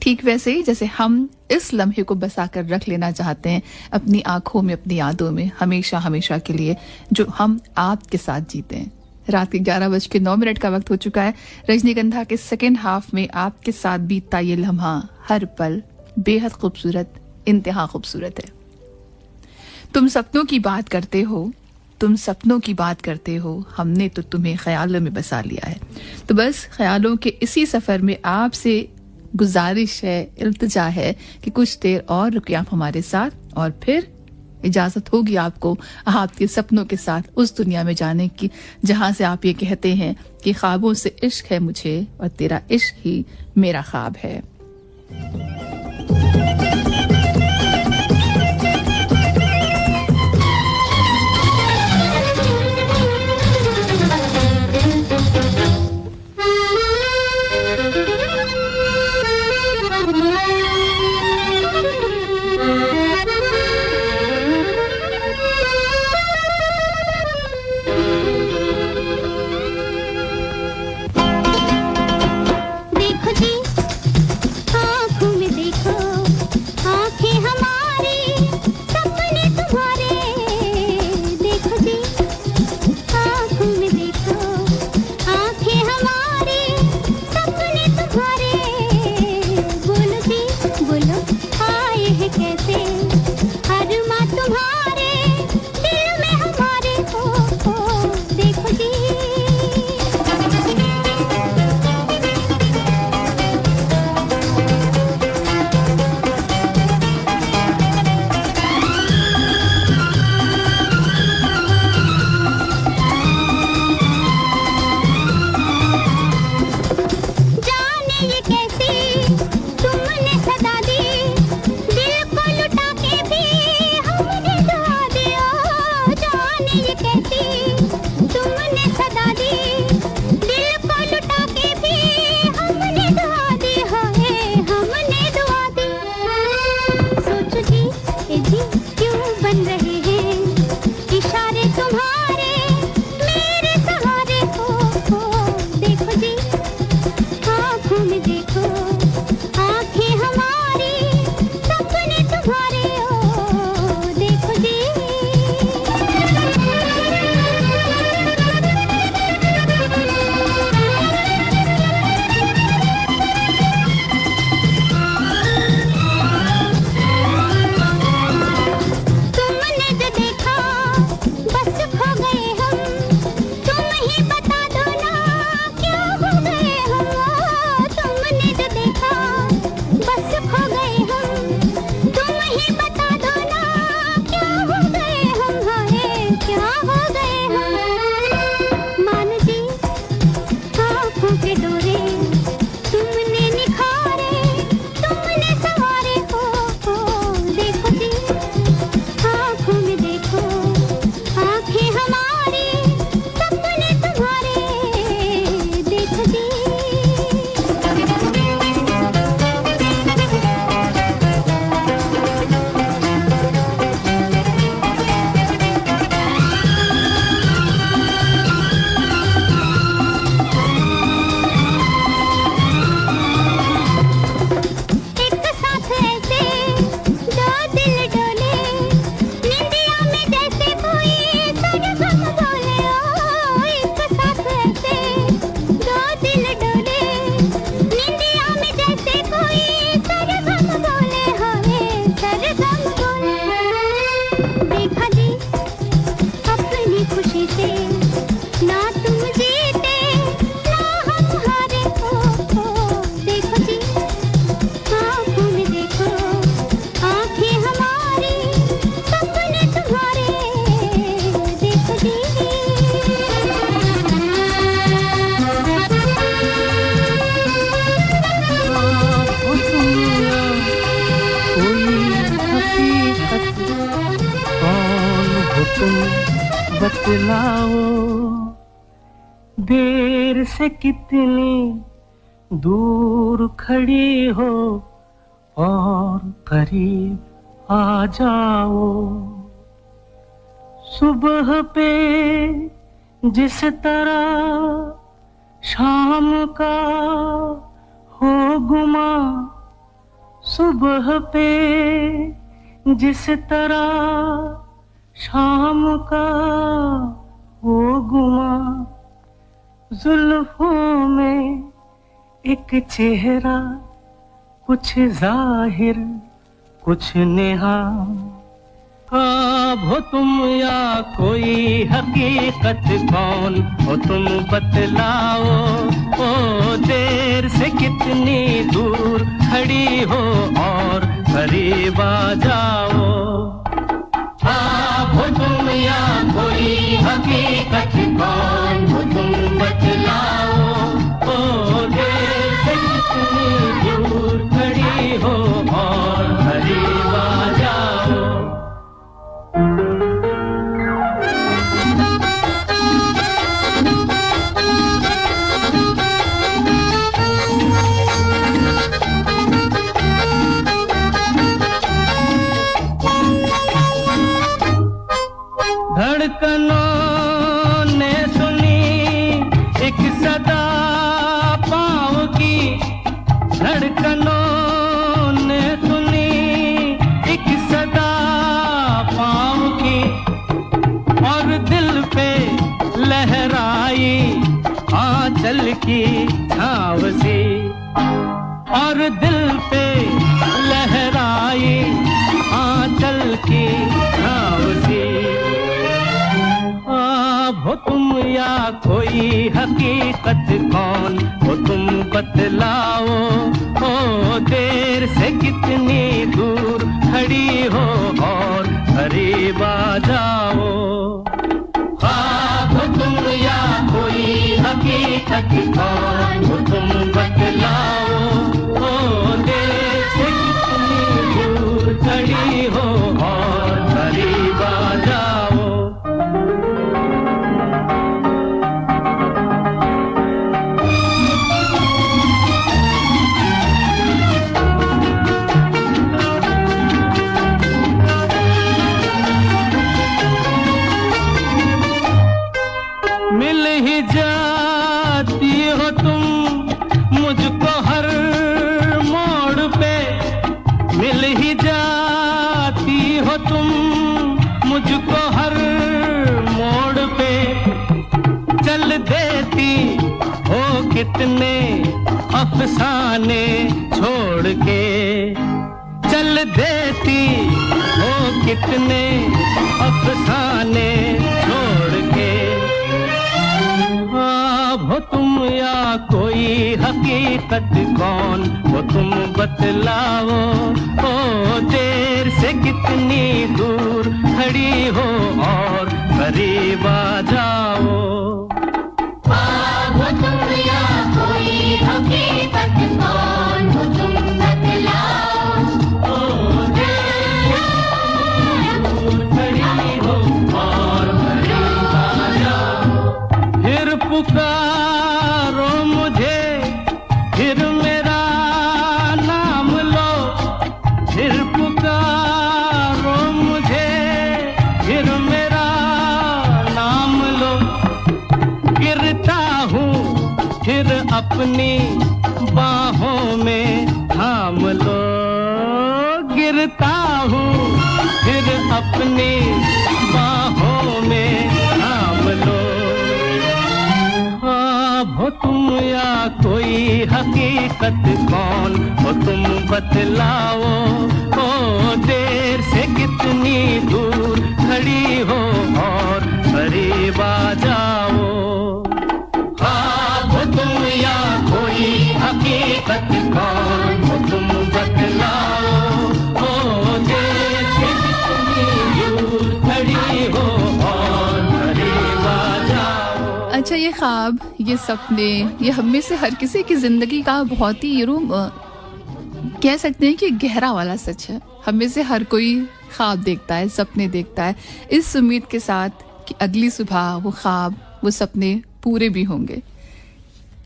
ठीक वैसे ही जैसे हम इस लम्हे को बसाकर रख लेना चाहते हैं अपनी आंखों में, अपनी यादों में हमेशा हमेशा के लिए, जो हम आपके साथ जीते हैं। रात के 11:09 का वक्त हो चुका है। रजनीगंधा के सेकेंड हाफ में आपके साथ बीतता ये लम्हा हर पल बेहद खूबसूरत, इंतहा खूबसूरत है। तुम सपनों की बात करते हो, तुम सपनों की बात करते हो, हमने तो तुम्हें ख्यालों में बसा लिया है। तो बस ख्यालों के इसी सफर में आपसे गुजारिश है, इल्तिजा है कि कुछ देर और रुकिए आप हमारे साथ और फिर इजाजत होगी आपको आपके सपनों के साथ उस दुनिया में जाने की जहां से आप ये कहते हैं कि ख्वाबों से इश्क है मुझे और तेरा इश्क ही मेरा ख्वाब है। बतलाओ देर से कितनी दूर खड़ी हो और करीब आ जाओ। सुबह पे जिस तरह शाम का हो गुमा, सुबह पे जिस तरह शाम का हो गुमा, जुल्फों में एक चेहरा कुछ जाहिर कुछ नेहा। ख्वाब हो तुम या कोई हकीकत, कौन हो तुम बतलाओ। ओ देर से कितनी दूर खड़ी हो और करीब आ जाओ। आप हो तुम या कोई हकीकत, कौन हो तुम बतलाओ। ओ देर से कितनी दूर खड़ी हो और करीब आ जाओ। धड़कनों ने सुनी एक सदा पाँव की, धड़कनों ने सुनी एक सदा पाँव की, और दिल पे लहराई आंचल की छाँव सी, और दिल पे लहराई आंचल की छाँव सी। हो तुम या कोई हकीकत, कौन हो तुम बतलाओ। ओ देर से कितनी दूर खड़ी हो और करीब आ जाओ। हो तुम या कोई हकीकत, कौन हो तुम बतलाओ। ओ देर से कितनी दूर खड़ी हो और करीब आ जाओ। मिल ही जाती हो तुम मुझको हर मोड़ पे, मिल ही जाती हो तुम मुझको हर मोड़ पे। चल देती हो कितने अफसाने छोड़ के, चल देती हो कितने अफसाने छोड़ के। हो तुम या कोई हकीकत, कौन हो तुम बतलाओ। ओ देर से कितनी दूर खड़ी हो और करीब आ जाओ। हो तुम या कोई हकीकत, कौन हो तुम बतलाओ। ओ देर से दूर खड़ी हो और करीब आ जाओ। फिर पुकारो मुझे, फिर मेरा नाम लो, फिर पुकारो मुझे, फिर मेरा नाम लो। गिरता हूँ फिर अपनी बाहों में थाम लो, गिरता हूँ फिर अपनी बाहों में थाम लो। हो तुम या कोई हकीकत, कौन हो तुम बतलाओ। ओ देर से कितनी दूर खड़ी हो और करीब आ जाओ। हो तुम या कोई हकीकत, कौन हो तुम बतलाओ। ओ देर से कितनी दूर खड़ी हो और करीब आ जाओ। अच्छा, ये ख्वाब, ये सपने, ये हम में से हर किसी की जिंदगी का बहुत ही कह सकते हैं कि गहरा वाला सच है। हम में से हर कोई ख्वाब देखता है, सपने देखता है, इस उम्मीद के साथ कि अगली सुबह वो ख्वाब, वो सपने पूरे भी होंगे,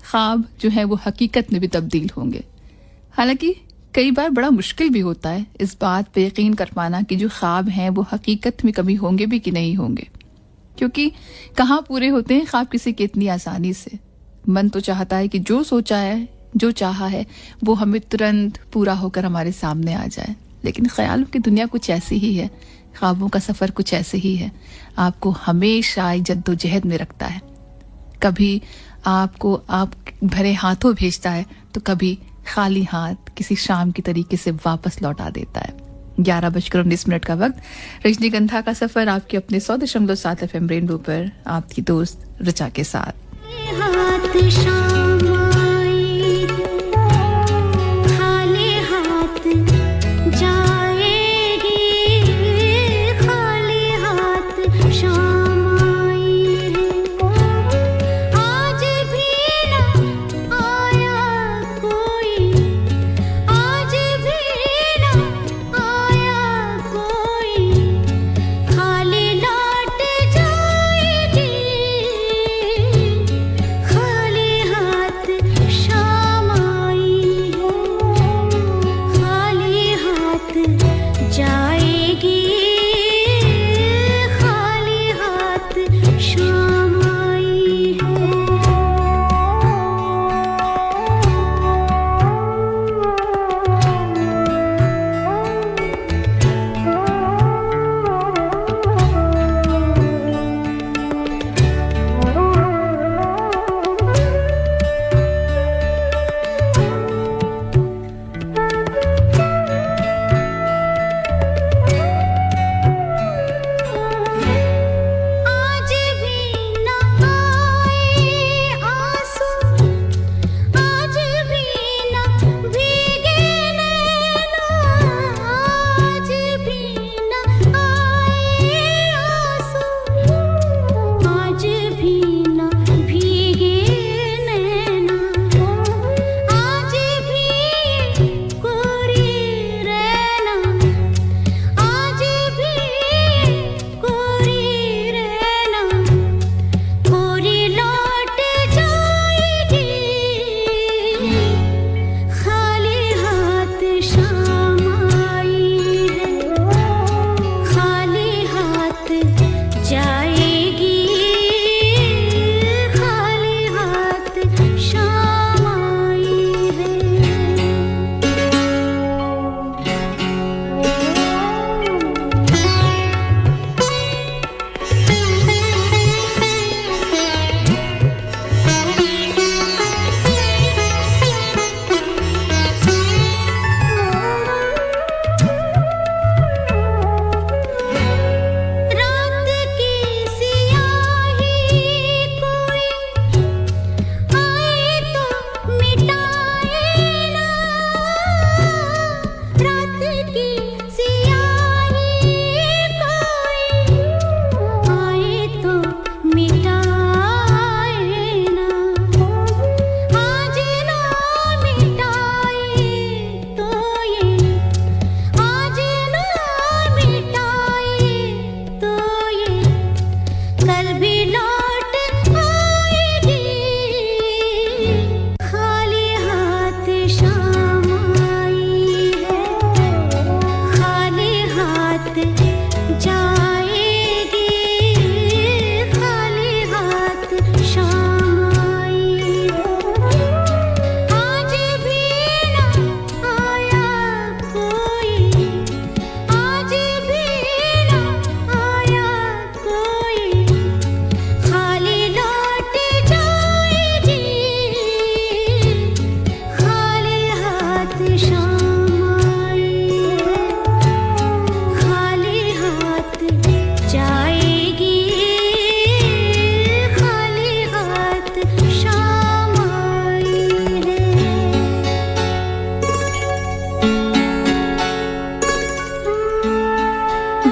ख्वाब जो है वो हकीकत में भी तब्दील होंगे। हालांकि कई बार बड़ा मुश्किल भी होता है इस बात पे यकीन कर पाना कि जो ख्वाब हैं वो हकीकत में कभी होंगे भी कि नहीं होंगे, क्योंकि कहाँ पूरे होते हैं ख्वाब किसी के इतनी आसानी से। मन तो चाहता है कि जो सोचा है, जो चाहा है, वो हमें तुरंत पूरा होकर हमारे सामने आ जाए, लेकिन ख्यालों की दुनिया कुछ ऐसी ही है, ख्वाबों का सफ़र कुछ ऐसे ही है, आपको हमेशा जद्दोजहद में रखता है। कभी आपको आप भरे हाथों भेजता है तो कभी खाली हाथ किसी शाम की तरीके से वापस लौटा देता है। 11:19 का वक्त, रजनीगंधा का सफर आपके अपने 100.7 FM रेनबो पर आपकी दोस्त ऋचा के साथ। हाथ शाम आई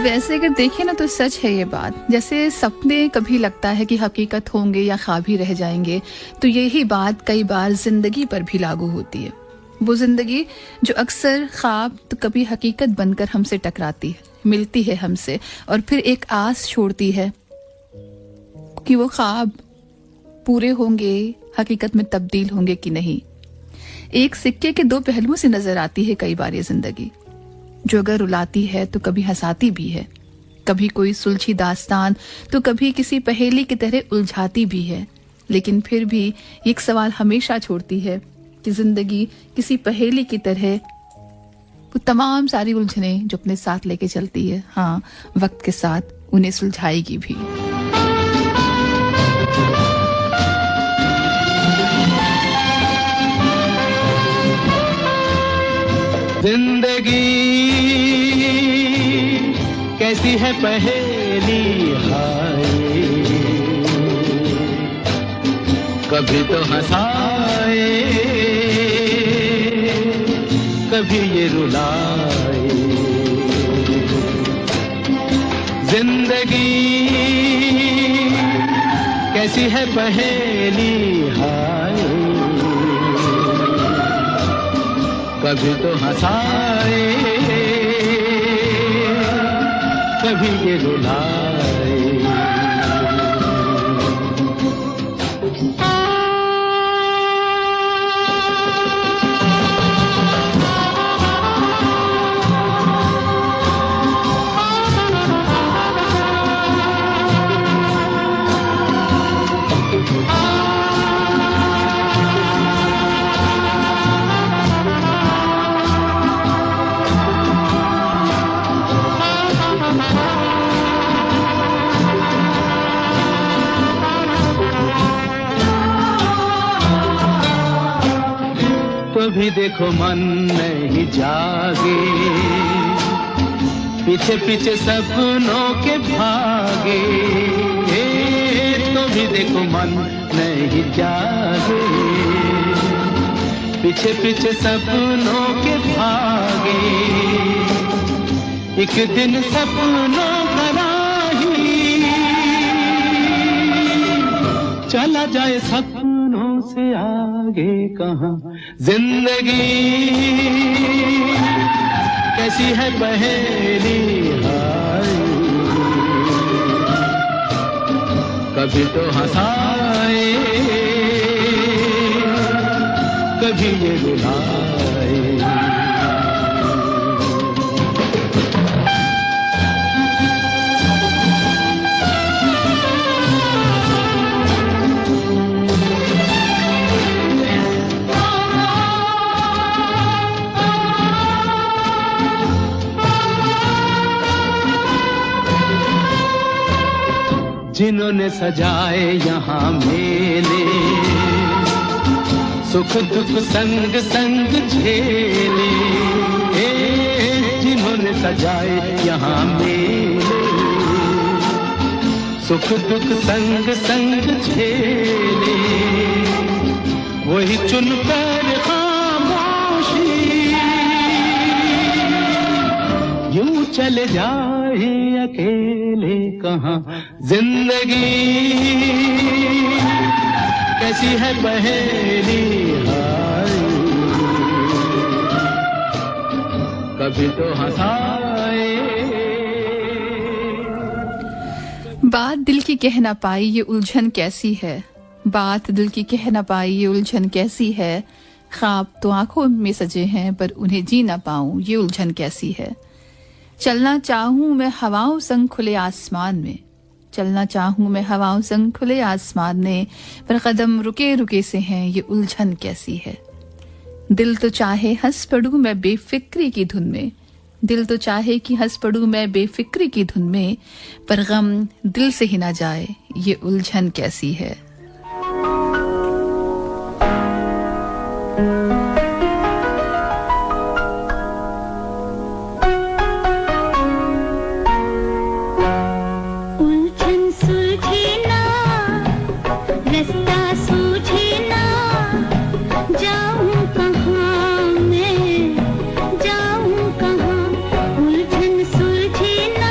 वैसे अगर देखें ना तो सच है ये बात। जैसे सपने कभी लगता है कि हकीकत होंगे या ख्वाब ही रह जाएंगे, तो यही बात कई बार जिंदगी पर भी लागू होती है। वो जिंदगी जो अक्सर ख्वाब तो कभी हकीकत बनकर हमसे टकराती है, मिलती है हमसे और फिर एक आस छोड़ती है कि वो ख्वाब पूरे होंगे, हकीकत में तब्दील होंगे कि नहीं। एक सिक्के के दो पहलुओं से नजर आती है कई बार ये जिंदगी, जो अगर रुलाती है तो कभी हंसाती भी है, कभी कोई सुलझी दास्तान तो कभी किसी पहेली की तरह उलझाती भी है। लेकिन फिर भी एक सवाल हमेशा छोड़ती है कि जिंदगी किसी पहेली की तरह वो तमाम सारी उलझने जो अपने साथ लेके चलती है, हाँ, वक्त के साथ उन्हें सुलझाएगी भी। जिंदगी कैसी है पहेली, हाय, कभी तो हंसाए, कभी ये रुलाए। जिंदगी कैसी है पहेली, हाय, कभी तो हंसाए, कभी ये रुलाए। भी देखो मन नहीं जागे, पीछे पीछे सपनों के भागे। तो भी देखो मन नहीं जागे, पीछे पीछे सपनों के भागे। एक दिन सपनों का राही चला जाए सपनों से आगे कहाँ। जिंदगी कैसी है पहेली, हाय, कभी तो हंसाए, कभी ये रुलाए। जिन्होंने सजाए यहाँ मेले, सुख दुख संग संग झेले। जिन्होंने सजाए यहाँ मेले, सुख दुख संग संग झेले। वही चुनकर खामोशी यूं चले जाए अकेले कहाँ। जिंदगी कैसी है पहेली, हाय, कभी तो हंसाए। बात दिल की कह ना पाई ये उलझन कैसी है, बात दिल की कह ना पाई ये उलझन कैसी है। ख्वाब तो आंखों में सजे हैं पर उन्हें जी ना पाऊं ये उलझन कैसी है। चलना चाहूं मैं हवाओं संग खुले आसमान में, चलना चाहूं मैं हवाओं संग खुले आसमान में, पर कदम रुके रुके से हैं ये उलझन कैसी है। दिल तो चाहे हंस पड़ूं मैं बेफिक्री की धुन में, दिल तो चाहे कि हंस पड़ूं मैं बेफिक्री की धुन में, पर गम दिल से ही ना जाए ये उलझन कैसी है। जाऊं कहाँ, उलझन सुलझे ना।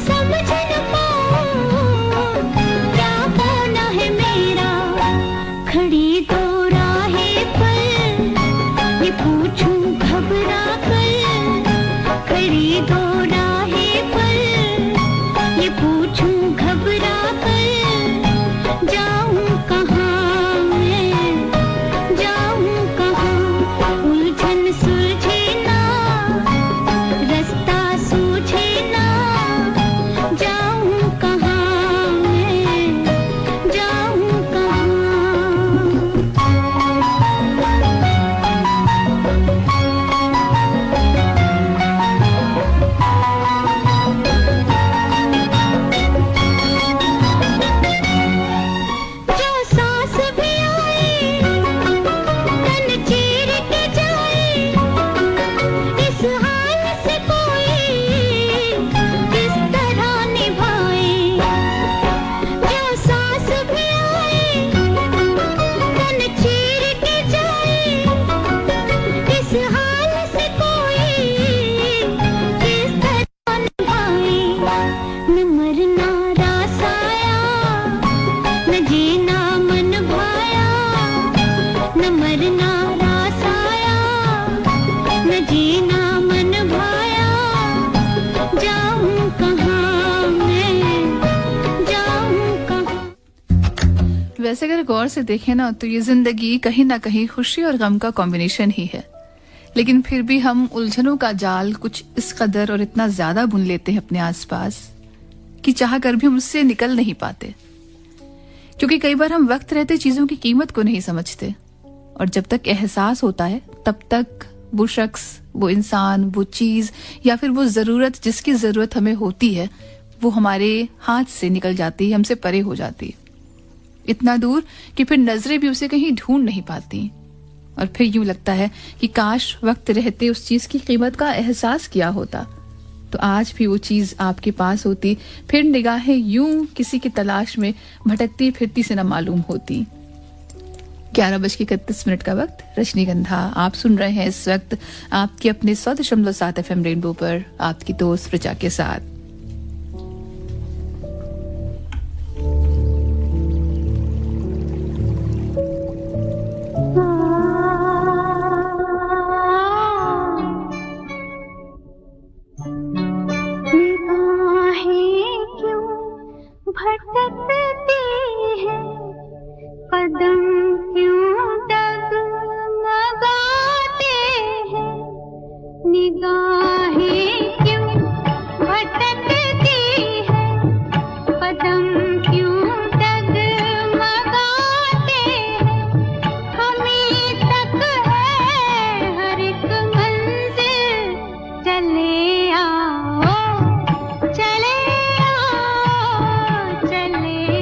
समझ न पाऊं क्या होना है मेरा। खड़ी दो राहें पर ये पूछूं घबरा कर, खड़ी दो राहें पर ये पूछूं घबरा कर, जाऊं कहाँ मैं, जाऊं कहाँ। उलझन सुलझे ना, रास्ता सूझे ना, जाऊं कहाँ मैं, जाऊं कहाँ। जो सांस भी आए तन चीर के जाए, इस हाल से कोई किस तरह निभाए। जो सांस भी आए तन चीर के जाए, इस हाल से कोई किस तरह निभाए। न मरना रास आया, न जीना मन भाया, न मरना रास आया, न जीना मन भाया, जाऊं कहाँ मैं, जाऊं कहाँ। वैसे अगर गौर से देखें ना तो ये जिंदगी कहीं ना कहीं खुशी और गम का कॉम्बिनेशन ही है, लेकिन फिर भी हम उलझनों का जाल कुछ इस कदर और इतना ज्यादा बुन लेते हैं अपने आसपास कि चाह कर भी हम उससे निकल नहीं पाते। क्योंकि कई बार हम वक्त रहते चीजों की कीमत को नहीं समझते, और जब तक एहसास होता है तब तक वो शख्स, वो इंसान, वो चीज या फिर वो जरूरत जिसकी जरूरत हमें होती है वो हमारे हाथ से निकल जाती है, हमसे परे हो जाती है, इतना दूर कि फिर नजरें भी उसे कहीं ढूंढ नहीं पाती। और फिर यूं लगता है कि काश वक्त रहते उस चीज की कीमत का एहसास किया होता, तो आज भी वो चीज आपके पास होती, फिर निगाहें यूं किसी की तलाश में भटकती फिरती से न मालूम होती। 11:31 का वक्त, रजनीगंधा आप सुन रहे हैं इस वक्त आपके अपने 100.7 FM रेनबो पर, आपकी दोस्त ऋचा के साथ। निगाहें क्यों भटकती हैं, कदम क्यों डगमगाते हैं। निगाहें क्यों भटकती हैं, कदम क्यों डगमगाते हैं। हमें तक है हर एक मंजिल, चले आओ, चले आओ, चले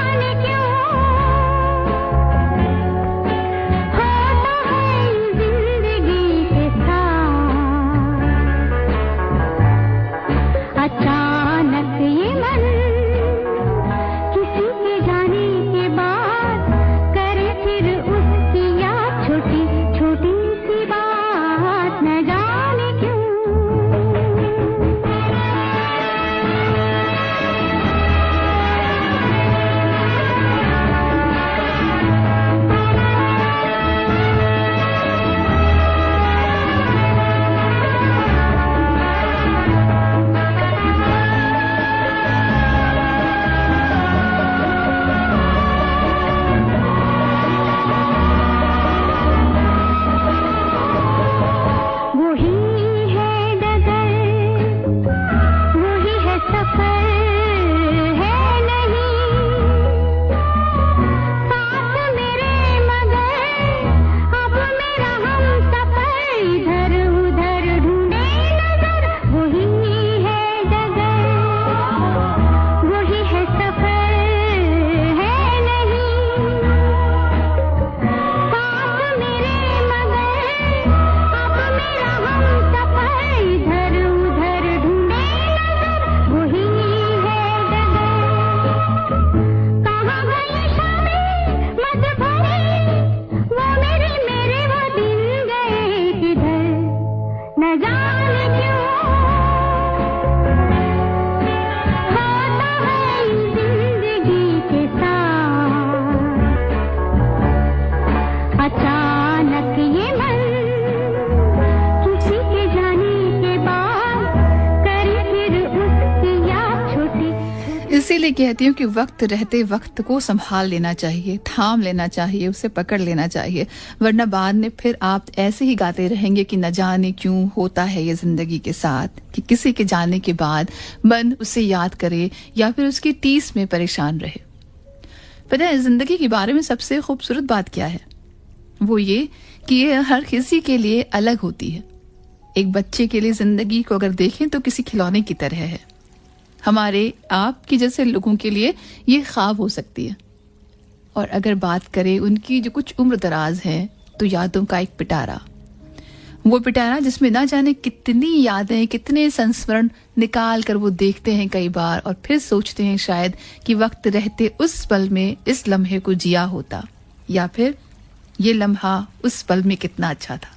जाने क्यों होता है जिंदगी के साथ अचानक ये मन किसी के जाने के बाद करे फिर उसकी याद छोटी छोटी सी बात न जाने क्यों वही है डगर वही है सफर है नहीं साथ मेरे मगर अब मेरा हम सफर इधर उधर ढूंढे नजर वही है डगर वही है सफर है नहीं साथ मेरे मगर अब मेरा हम सफर इधर उधर ढूंढे नजर वही है डगर कहाँ गई शामें मत भरे वो मेरे वो दिन गए किधर न जाने क्यों होता है जिंदगी के साथ अचानक ये मन किसी के जाने के बाद करे फिर उसकी याद छोटी इसीलिए कहती हूँ कि वक्त रहते वक्त को संभाल लेना चाहिए, थाम लेना चाहिए, उसे पकड़ लेना चाहिए, वरना बाद में फिर आप ऐसे ही गाते रहेंगे कि न जाने क्यों होता है ये जिंदगी के साथ, कि किसी के जाने के बाद मन उसे याद करे या फिर उसकी टीस में परेशान रहे। पता है जिंदगी के बारे में सबसे खूबसूरत बात क्या है? वो ये कि ये हर किसी के लिए अलग होती है। एक बच्चे के लिए जिंदगी को अगर देखें तो किसी खिलौने की तरह है। हमारे आपके जैसे लोगों के लिए ये ख्वाब हो सकती है। और अगर बात करें उनकी जो कुछ उम्र दराज है तो यादों का एक पिटारा, वो पिटारा जिसमें ना जाने कितनी यादें, कितने संस्मरण निकाल कर वो देखते हैं कई बार और फिर सोचते हैं शायद कि वक्त रहते उस पल में इस लम्हे को जिया होता, या फिर ये लम्हा उस पल में कितना अच्छा था।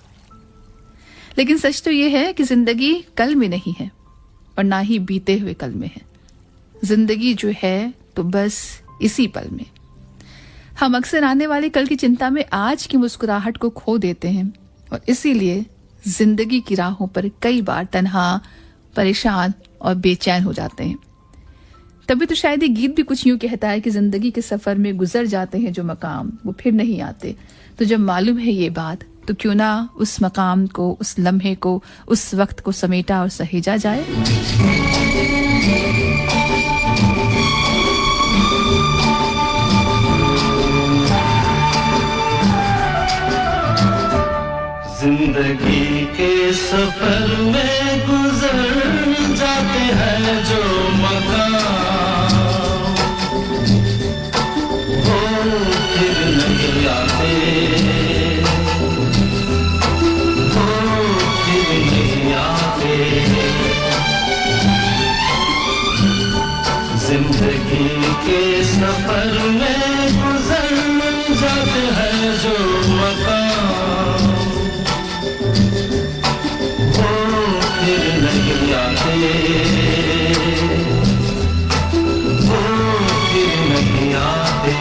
लेकिन सच तो ये है कि जिंदगी कल में नहीं है और ना ही बीते हुए कल में है। जिंदगी जो है तो बस इसी पल में। हम अक्सर आने वाले कल की चिंता में आज की मुस्कुराहट को खो देते हैं और इसीलिए जिंदगी की राहों पर कई बार तन्हा, परेशान और बेचैन हो जाते हैं। तभी तो शायद ये गीत भी कुछ यूं कहता है कि जिंदगी के सफर में गुजर जाते हैं जो मकाम वो फिर नहीं आते। तो जब मालूम है ये बात तो क्यों ना उस मकाम को, उस लम्हे को, उस वक्त को समेटा और सहेजा जाए। जिंदगी के सफर में गुजर जाते हैं जो मकाम वो फिर नहीं आते, वो फिर नहीं आते। जिंदगी के सफर में गुजर जाते हैं जो मकाम नहीं आते, वो फिर नहीं आते।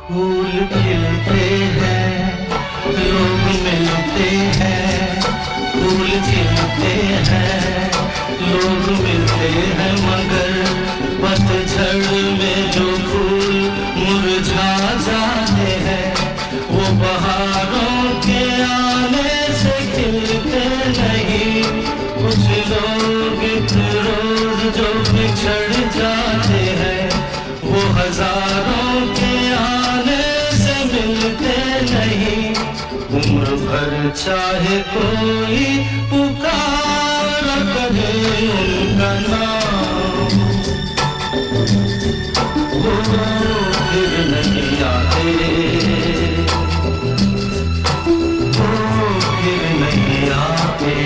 फूल खिलते हैं नहीं, उम्र भर चाहे कोई पुकार करे उनका नाम, वो फिर नहीं आते, वो फिर नहीं आते।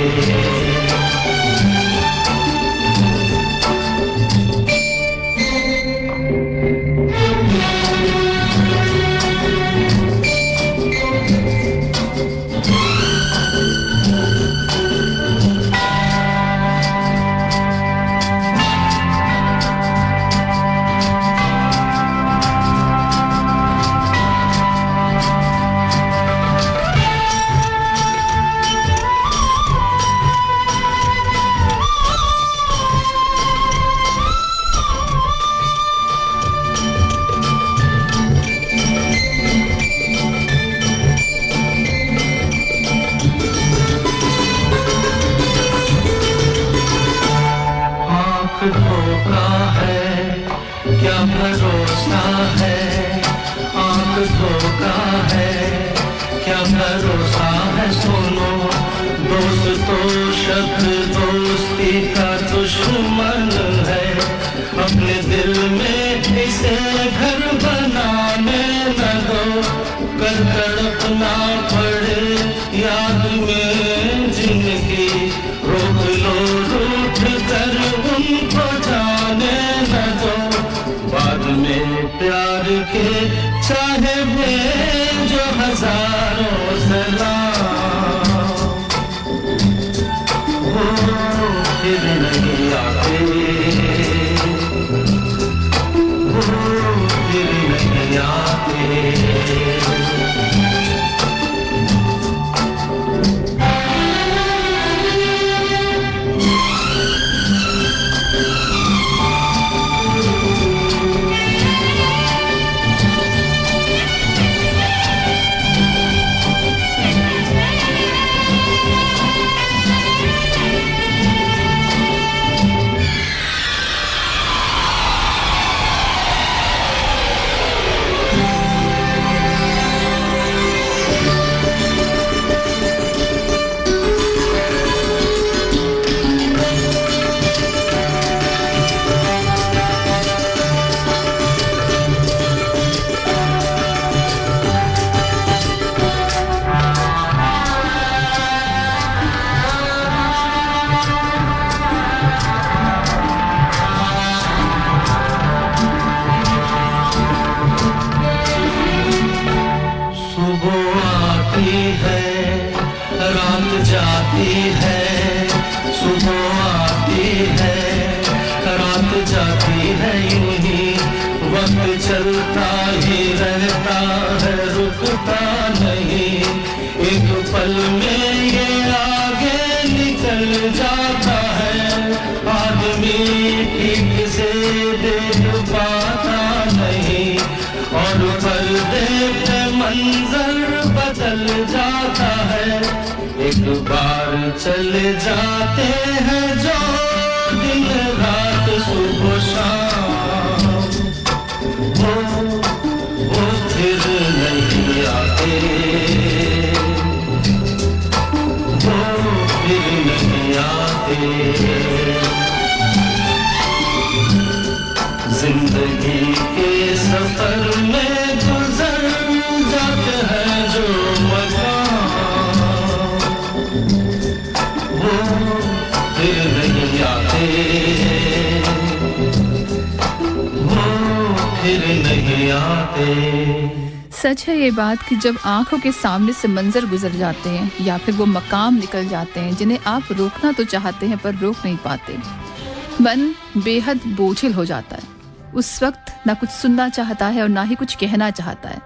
धोखा है क्या भरोसा है, आंख धोखा है क्या भरोसा है। सुनो दोस्त तो शब्द दोस्ती का दुश्मन है, अपने दिल में इसे घर बनाने न दो, कर तड़पना पड़े याद में जिंदगी, रोक लो रूठ कर उनको जाने न दो, बाद में प्यार के चाहे वे जो हजारों सलाम, वो फिर नहीं आते, वो फिर नहीं आते। चलता ही रहता है, रुकता नहीं, एक पल में ये आगे निकल जाता है, आदमी ठीक से देख पाता नहीं, और पर्दे पे मंजर बदल जाता है, एक बार चले जाते हैं जो दिन रात सुबह शाम, वो फिर नहीं आते, वो फिर नहीं आते। जिंदगी के सफर में गुजर जाते हैं जो मकाम, वो फिर नहीं आते, फिर नहीं आते। सच है ये बात कि जब आंखों के सामने से मंजर गुजर जाते हैं या फिर वो मकाम निकल जाते हैं जिन्हें आप रोकना तो चाहते हैं पर रोक नहीं पाते, मन बेहद बोझिल हो जाता है। उस वक्त ना कुछ सुनना चाहता है और ना ही कुछ कहना चाहता है,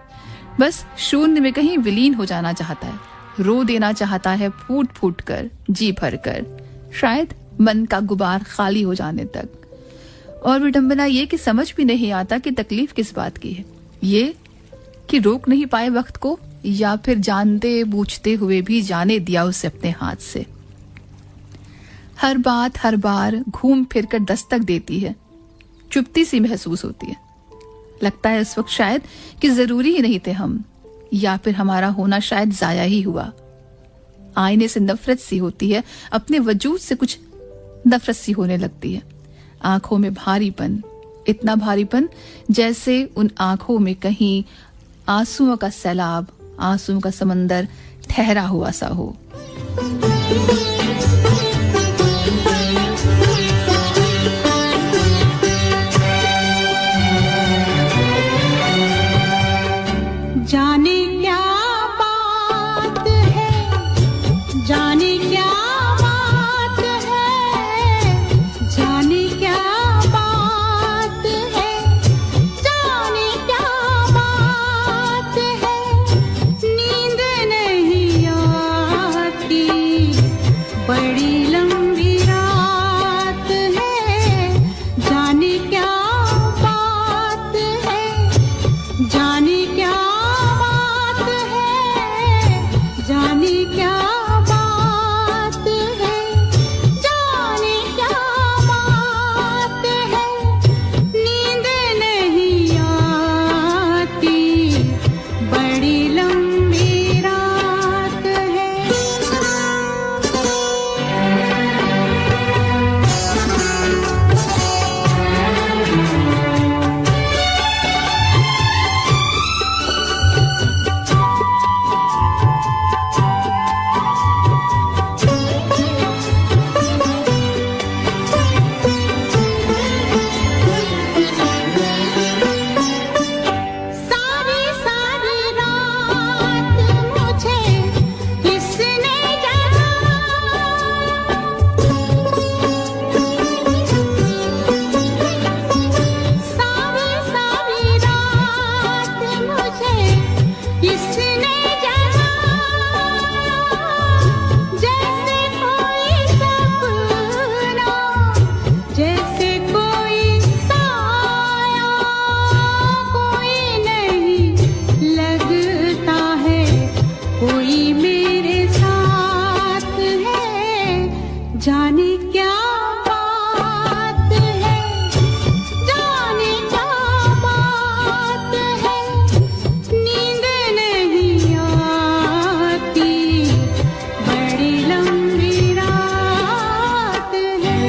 बस शून्य में कहीं विलीन हो जाना चाहता है, रो देना चाहता है फूट फूट कर, जी भर कर, शायद मन का गुबार खाली हो जाने तक। और विडंबना ये कि समझ भी नहीं आता कि तकलीफ किस बात की है, ये कि रोक नहीं पाए वक्त को या फिर जानते बूझते हुए भी जाने दिया उसे अपने हाथ से। हर बात हर बार घूम फिर कर दस्तक देती है, चुपती सी महसूस होती है। लगता है उस वक्त शायद कि जरूरी ही नहीं थे हम, या फिर हमारा होना शायद जाया ही हुआ। आईने से नफरत सी होती है, अपने वजूद से कुछ नफरत सी होने लगती है। आंखों में भारीपन, इतना भारीपन जैसे उन आंखों में कहीं आंसुओं का सैलाब, आंसुओं का समंदर ठहरा हुआ सा हो। जाने क्या बात है, जाने क्या बात है, जाने क्या बात है, जाने क्या बात है, नींद नहीं आती, बड़ी लंबी रात है, जाने क्या बात है, जाने क्या जाने क्या बात है, जाने क्या बात है, नींद नहीं आती, बड़ी लंबी रात है। सारी सारी रात मुझे किसने जगाया, सारी सारी रात मुझे किसने जगाया, जैसे कोई सपना, जैसे कोई साया, कोई नहीं लगता है, कोई मेरे साथ है, जाने क्या बात है, जाने क्या बात है, नींद नहीं आती, बड़ी लंबी रात है।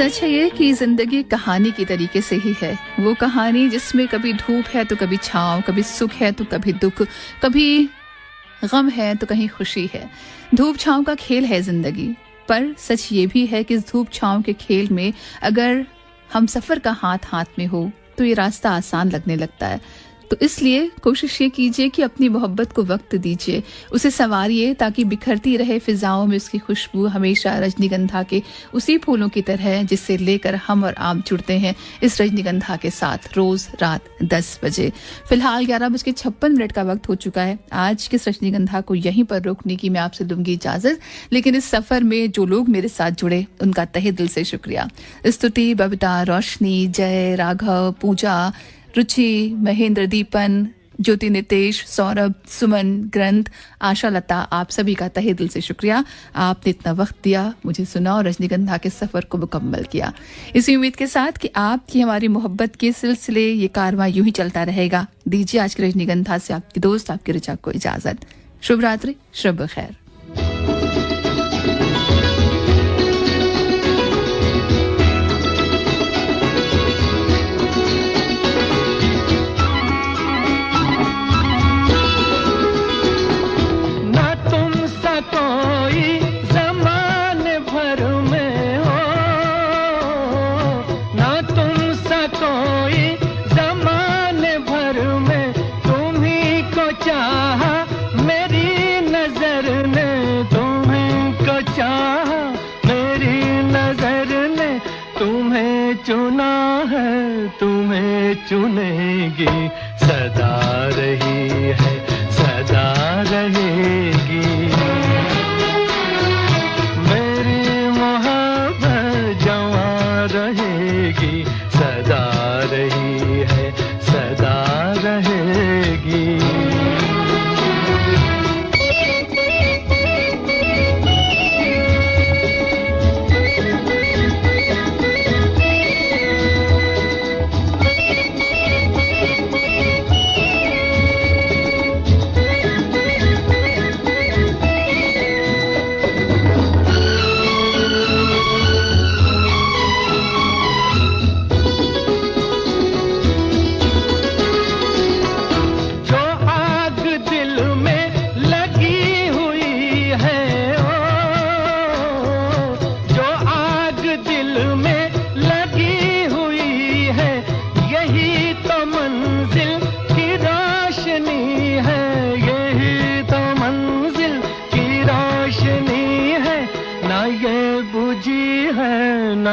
सच है ये कि जिंदगी कहानी की तरीके से ही है। वो कहानी जिसमें कभी धूप है तो कभी छांव, कभी सुख है तो कभी दुख, कभी गम है तो कहीं खुशी है। धूप छांव का खेल है जिंदगी। पर सच ये भी है कि इस धूप छांव के खेल में अगर हम सफर का हाथ हाथ में हो तो ये रास्ता आसान लगने लगता है। तो इसलिए कोशिश ये कीजिए कि अपनी मोहब्बत को वक्त दीजिए, उसे संवारिए ताकि बिखरती रहे फिजाओं में उसकी खुशबू हमेशा रजनीगंधा के उसी फूलों की तरह जिससे लेकर हम और आप जुड़ते हैं इस रजनीगंधा के साथ रोज रात 10 बजे। फिलहाल 11:56 का वक्त हो चुका है। आज के रजनीगंधा को यहीं पर रोकने की मैं आपसे लूंगी इजाजत, लेकिन इस सफर में जो लोग मेरे साथ जुड़े उनका तहे दिल से शुक्रिया। स्तुति, बबीता, रोशनी, जय, राघव, पूजा, रुचि, महेंद्र, दीपन, ज्योति, नितेश, सौरभ, सुमन, ग्रंथ, आशा, लता, आप सभी का तहे दिल से शुक्रिया। आपने इतना वक्त दिया, मुझे सुना और रजनीगंधा के सफर को मुकम्मल किया। इसी उम्मीद के साथ कि आपकी हमारी मोहब्बत के सिलसिले ये कारवां यूं ही चलता रहेगा। दीजिए आज की रजनीगंधा से आपकी दोस्त आपकी ऋचा को इजाजत। शुभ रात्रि, शुभ खैर। चुना है तुम्हें चुनेगी, सदा रही है सदा रहेगी। मेरी मोहब्बत जवां रहेगी, सदा रही है सदा रहेगी।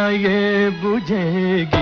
ये बुझेगी।